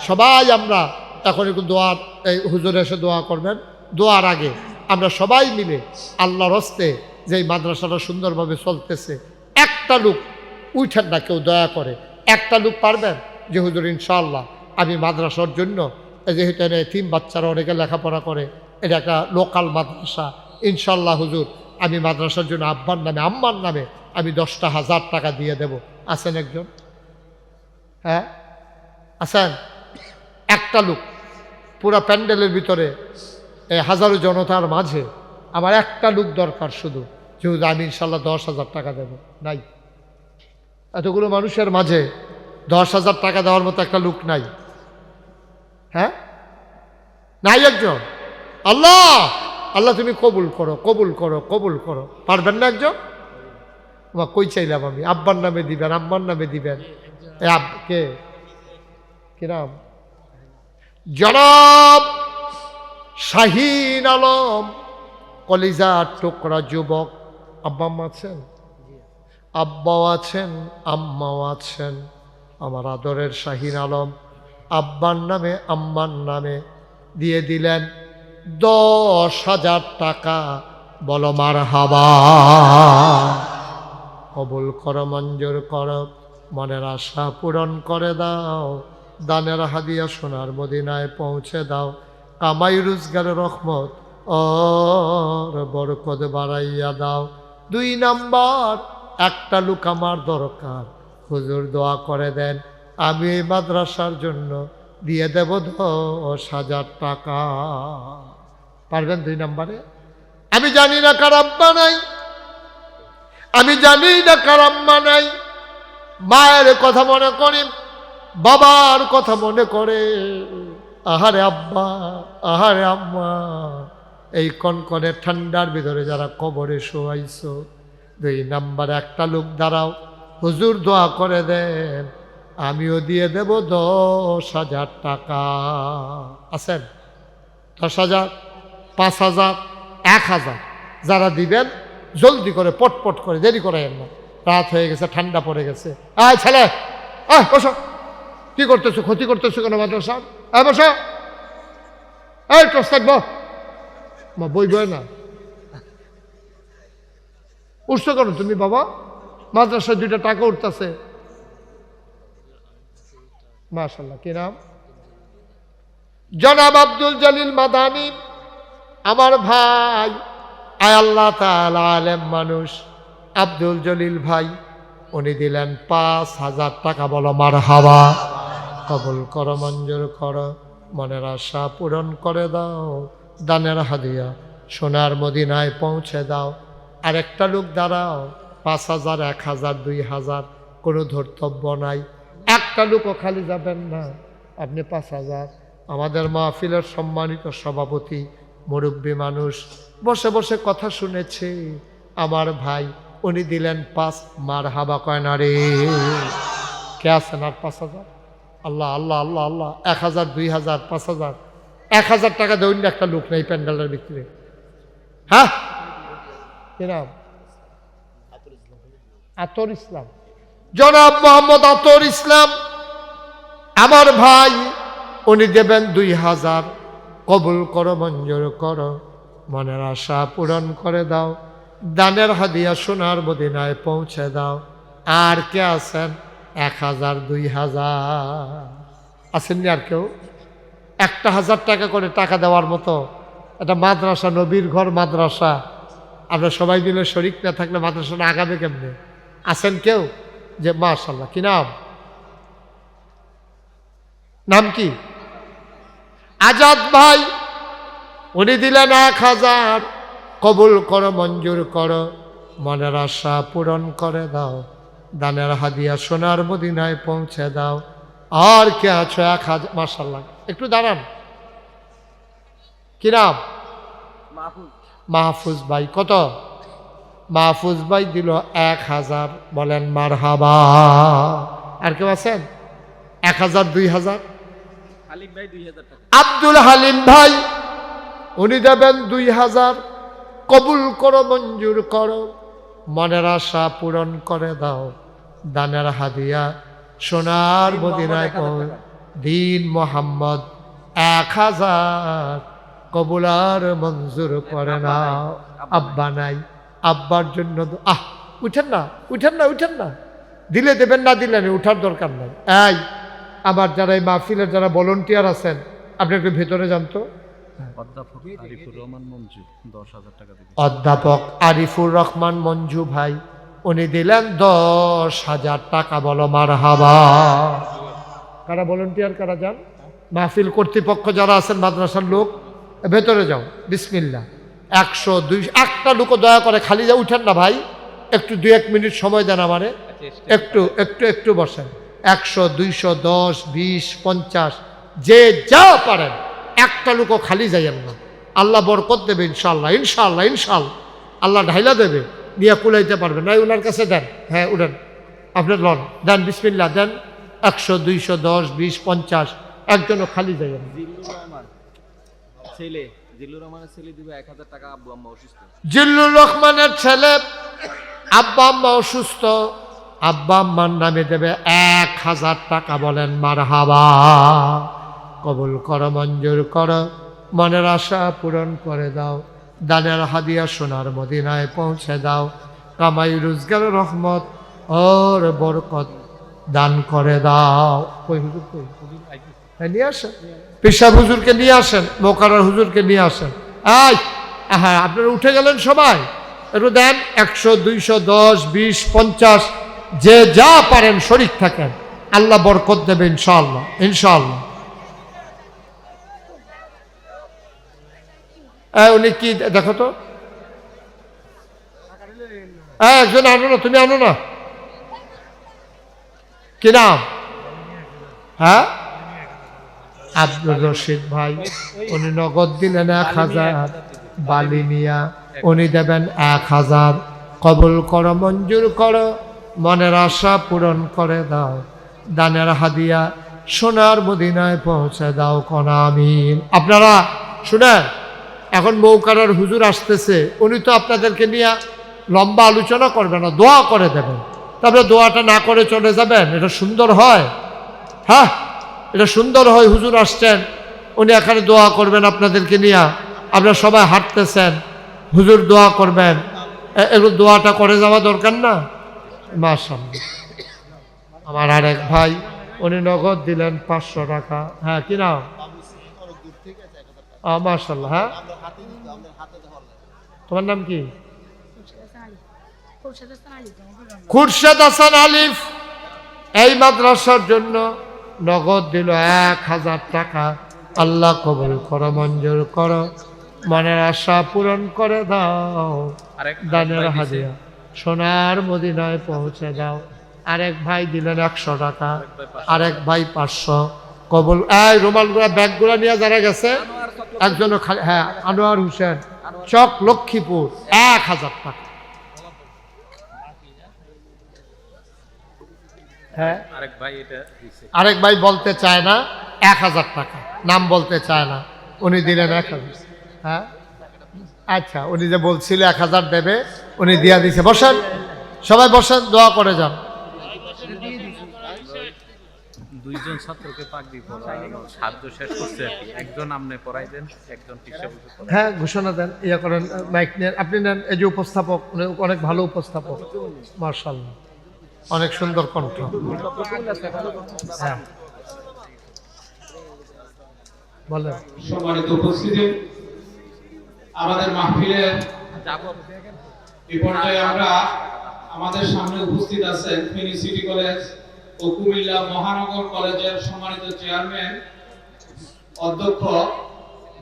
সবাই আমরা এখন একটু দোয়ার, এই হুজুর এসে দোয়া করবেন। দোয়ার আগে আমরা সবাই মিলে আল্লাহর হস্তে যে এই মাদ্রাসাটা সুন্দরভাবে চলতেছে, একটা লোক উঠেন না কেউ দয়া করে, একটা লোক পারবেন যে হুজুর ইনশাআল্লাহ আমি মাদ্রাসার জন্য, যেহেতু এতিম বাচ্চারা অনেকে লেখাপড়া করে, এটা একটা লোকাল মাদ্রাসা, ইনশাআল্লাহ হুজুর আমি মাদ্রাসার জন্য আব্বার নামে আম্মার নামে আমি 10,000 টাকা দিয়ে দেব। আছেন একজন? হ্যাঁ আছেন? একটা লোক পুরা প্যান্ডেলের ভিতরে এই হাজারো জনতার মাঝে আমার একটা লোক দরকার শুধু, যেহেতু আমি ইনশাল্লাহ 10,000 টাকা দেব। নাই, এতগুলো মানুষের মাঝে 10,000 টাকা দেওয়ার মতো একটা লোক নাই। হ্যাঁ নাই একজন? আল্লাহ আল্লাহ তুমি কবুল করো, কবুল করো, কবুল করো। পারবেন না একজন? কই চাইলাম আমি, আব্বার নামে দিবেন, আম্মার নামে দিবেন। কে কি নাম? জনাব শাহীন আলম, কলিজার টুকরা যুবক। আব্বা আম্মা আছেন? আব্বাও আছেন, আম্মাও আছেন। আমার আদরের শাহীন আলম আব্বার নামে আম্মার নামে দিয়ে দিলেন 10,000 টাকা। বলো মারহাবা। কবুল করো, মঞ্জুর করো, মনের আশা পূরণ করে দাও। দানের হাদিয়া সোনার মদিনায় পৌঁছে দাও। কামাই রোজগারের রহমত ওর বরকত বাড়াইয়া দাও। 2 নাম্বার, একটা লোক আমার দরকার, হুজুর দোয়া করে দেন, আমি এই মাদ্রাসার জন্য দিয়ে দেব 10,000 টাকা। পারবেন? 2 নাম্বারে। আমি জানি না কার আব্বা নাই, আমি জানি না কার আম্মা নাই। মায়ের কথা মনে করি, বাবার কথা মনে করে, আহারে আব্বা, আহারে আম্মা, এই কনকনে ঠান্ডার ভিতরে যারা কবরে শোয়াইছো। 2 নাম্বার, একটা লোক দাঁড়াও, হুজুর দোয়া করে দেন, আমিও দিয়ে দেব 10,000 টাকা। আছেন? 10,000, 5,000, 1,000 যারা দিবেন জলদি করে পটপট করে, দেরি করাইয়েন না। রাত হয়ে গেছে, ঠান্ডা পড়ে গেছে। আয় ছেলে, আয় বসো। কি করতেছো? ক্ষতি করতেছো কেন মাদ্রাসা? আয় বসো। এই টস থাকবো মা, বই বই না। উঠছো কেন তুমি বাবা? মাদ্রাসায় 2টা টাকা উঠতেছে। মাশাআল্লাহ। কি নাম? জনাব আব্দুল জলিল মাদানী, আমার ভাই। আয় আল্লাহ তাআলা আলেম মানুষ আব্দুল জলিল ভাই, উনি দিলেন 5,000 টাকা। বলো মারহাবা। কবুল করো, মঞ্জুর করো, মনের আশা পূরণ করে দাও। দানের হাদিয়া সোনার মদিনায় পৌঁছে দাও। আরেকটা লোক দাঁড়াও। 5,000, 1,000, 2,000 কোনো ধর্তব্য নাই। একটা লোকও খালি যাবেন না। আপনি 5,000। আমাদের মাহফিলের সম্মানিত সভাপতি, মুরব্বী মানুষ, বসে বসে কথা শুনেছে আমার ভাই, উনি দিলেন 5। মারহাবা কয় না রে? কে আছেন আর 5,000? আল্লাহ আল্লাহ আল্লাহ আল্লাহ। 1,000, 2,000, 5,000, 1,000 টাকা দেউন না একটা লোক নেই প্যান্ডেলের ভিতরে। হ্যাঁ, কি নাম? আতর ইসলাম। জনাব মোহাম্মদ আতর ইসলাম আমার ভাই, উনি দেবেন 2,000। কবুল করো, মঞ্জুর করো, মনের আশা পূরণ করে দাও। দানের হাদিয়া সোনার মদিনায় পৌঁছে দাও। আর কে আছেন? 1,000, 2,000 আসেননি? আর কেউ? 1,000 টাকা করে টাকা দেওয়ার মতো একটা মাদ্রাসা, নবীর ঘর মাদ্রাসা। আমরা সবাই মিলে শরিক না থাকলে মাদ্রাসাটা আগাবে কেমনে? আছেন কেউ? যে মাশাআল্লাহ। কি নাম? নাম কি? আজাদ ভাই, উনি দিলেন 1,000। কবুল করো, মঞ্জুর করো, মনের আশা পূরণ করে দাও। দানের হাদিয়া সোনার মদিনায় পৌঁছে দাও। আর কে আছো? 1,000। মাশাআল্লাহ। একটু দাঁড়ান। কি নাম? মাহফুজ ভাই। কত? মাহফুজ ভাই দিল 1,000। বলেন মারহাবা। আর কেউ আছেন? 1,000, 2,000? আব্দুল হালিম ভাই, উনি দেবেন 2,000। কবুল করো, মঞ্জুর করো, মনের আশা পূরণ করে দাও। দানের হাদিয়া সোনার মদিনায় দিন মোহাম্মদ 1,000। কবুল আর মঞ্জুর করে নাও। আব্বা নাই, আব্বার জন্য উঠেন না, উঠেন না, উঠেন না। দিলে দেবেন, না দিলেন উঠার দরকার নাই। এই আবার যারা এই মাহফিলের যারা ভলেন্টিয়ার আছেন, আপনি একটু ভেতরে যান তো। অধ্যাপক আরিফুর রহমান মঞ্জু ভাই, উনি দিলেন 10,000 টাকা। বলো মারহাবা। কারা ভলেন্টিয়ার? কারা যান? মাহফিল কর্তৃপক্ষ যারা আছেন, মাদ্রাসার লোক, ভেতরে যাও। বিসমিল্লাহ। 100, 200 একটা লোকও দয়া করে খালি যা উঠেন না ভাই। একটু 2-1 মিনিট সময় দেন আমারে। একটু একটু একটু বসেন। 100, 200, 10, 20, 50 যে যা পারেন, একটা লোকও খালি যাইয়েন না। আল্লাহ বরকত দেবে ইনশাল্লাহ, ইনশাল্লাহ, ইনশাল্লাহ। আল্লাহ ঢাইলা দেবে, নিয়ে কুলাইতে পারবে না। ওনার কাছে দেন। হ্যাঁ উঠেন, আপনার লন দেন। বিসমিল্লাহ দেন। 100, 200, 10, 20, 50 একজনও খালি যাইয়েন না। জিল্লুর রহমানের ছেলে দিবে 1,000 টাকা। আব্বু আম্মা অসুস্থ। জিল্লুর রহমানের ছেলে, আব্বা আম্মা অসুস্থ, আব্বা আম্মার নামে দেবে 1,000 টাকা। বলেন মারহাবা। কবুল করো, মঞ্জুর করো, মনের আশা পূরণ করে দাও। দানের হাদিয়া সোনার মদিনায় পৌঁছে দাও। কামাই রোজগার রহমত ওর বরকত দান করে দাও। কই হুজুর? কই হুজুর? নিয়ে আসেন। পেশাব হুজুরকে নিয়ে আসেন, মোকারার হুজুরকে নিয়ে আসেন। হ্যাঁ, আপনারা উঠে গেলেন সবাই, একটু দেন। 100, 200, 10, 20, 50 যে যা পারেন শরীক থাকেন। আল্লাহ বরকত দেবে ইনশাআল্লাহ, ইনশাআল্লাহ। উনি কি দেখো তো। একজন আনো না, তুমি আনো না। কি নাম? হ্যাঁ, আব্দুর রশিদ ভাই, উনি নগদ দিলেন 1,000। বালিনিয়া, উনি দেবেন 1,000। কবুল করো, মঞ্জুর করো, মনের আশা পূরণ করে দাও। দানের হাদিয়া সোনার মদিনায় পৌঁছে দাও। কোন আমিন। আপনারা শুনেন, এখন মৌকারার হুজুর আসতেছে, উনি তো আপনাদেরকে নিয়ে লম্বা আলোচনা করবে না, দোয়া করে দেবেন। তবে দোয়াটা না করে চলে যাবেন, এটা সুন্দর হয়? হ্যাঁ, এটা সুন্দর হয়। হুজুর আসছেন, উনি এখানে দোয়া করবেন আপনাদেরকে নিয়ে, আপনারা সবাই হাঁটতেছেন, হুজুর দোয়া করবেন, এগুলো দোয়াটা করে যাওয়া দরকার না? মাশাআল্লাহ। আমার আরেক ভাই, উনি নগদ দিলেন 500 টাকা। হ্যাঁ, কি নাম? মাশাআল্লাহ। হ্যাঁ, তোমার নাম কি? খুরশেদ হাসান আলিফ। এই মাদ্রাসার জন্য নগদ দিল 1000 টাকা। আল্লাহ কবুল করো, মঞ্জুর করো, মনের আশা পূরণ করে দাও। দানের হাদিয়া সোনার মদিনায় পৌঁছে দাও। আরেক ভাই দিলেন 100 টাকা, আরেক ভাই 500। কবুল। এই রুমালগুলা, ব্যাগগুলা নিয়ে যারা গেছে, একজনও খালি। হ্যাঁ, আনোয়ার হোসেন, চক লক্ষ্মীপুর, 1000 টাকা। হ্যাঁ, আরেক ভাই বলতে চায় না, 1000 টাকা, নাম বলতে চায় না, উনি দিলেন 1000। হ্যাঁ, আচ্ছা, উনি যে বলছিল 1000 দেবে, উনি দিয়া দিছে। বসেন, সবাই বসেন, দোয়া করে যান। দুইজন ছাত্রকে পাগড়ি পরানো সাহায্য শেষ করছে আর কি। একজন আমনে পড়াই দেন, একজন টিচার। হ্যাঁ, ঘোষণা দেন, ইয়া করেন, মাইক নেন, আপনি নেন। এই যে উপস্থাপক, উনি অনেক ভালো উপস্থাপক, মাশাআল্লাহ, অনেক সুন্দর কণ্ঠ। হ্যাঁ, বলেন। সম্মানিত উপস্থিতি, আমাদের মাহফিলের এই পর্যায়ে আমরা আমাদের সামনে উপস্থিত আছেন ফেনী সিটি কলেজ ও কুমিল্লা মহানগর কলেজের সম্মানিত চেয়ারম্যান অধ্যক্ষ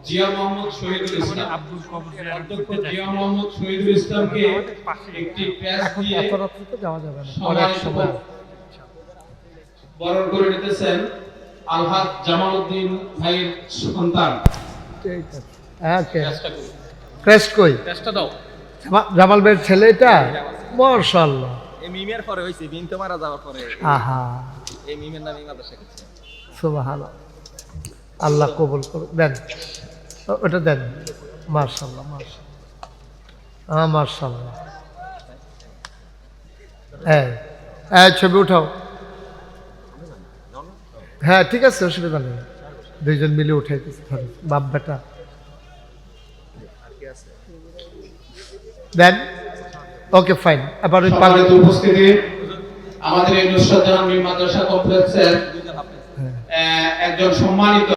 জিয়া মোহাম্মদ শহীদুল ইসলাম। অধ্যক্ষ জিয়া মোহাম্মদ শহীদুল ইসলামকে একটি প্রেস দিয়ে বরণ করে নিতেছেন আলহাজ জামালউদ্দিন ভাইয়ের সন্তান। ক্রেস্ট কই? চেষ্টা দাও। জামাল ভাইয়ের ছেলে এটা, মাশাআল্লাহ। এই মিমের পরে হইছে, মিম তো মারা যাওয়ার পরে আহা, এই মিমের নামে মাদ্রাসা করছে। সুবহানাল্লাহ, আল্লাহ কবুল করুন। দেন, ওটা দেন। মাশাআল্লাহ, মাশাআল্লাহ, মাশাআল্লাহ। এই ছবি উঠাও। হ্যাঁ, ঠিক আছে, অসুবিধা নেই, দুইজন মিলে উঠাইতেছে, বাপ বেটা। দেন, ওকে, ফাইন। এবার ওই সম্মানিত উপস্থিতি, আমাদের এই নুসরাত জাহান মাদ্রাসা কমপ্লেক্সের একজন সম্মানিত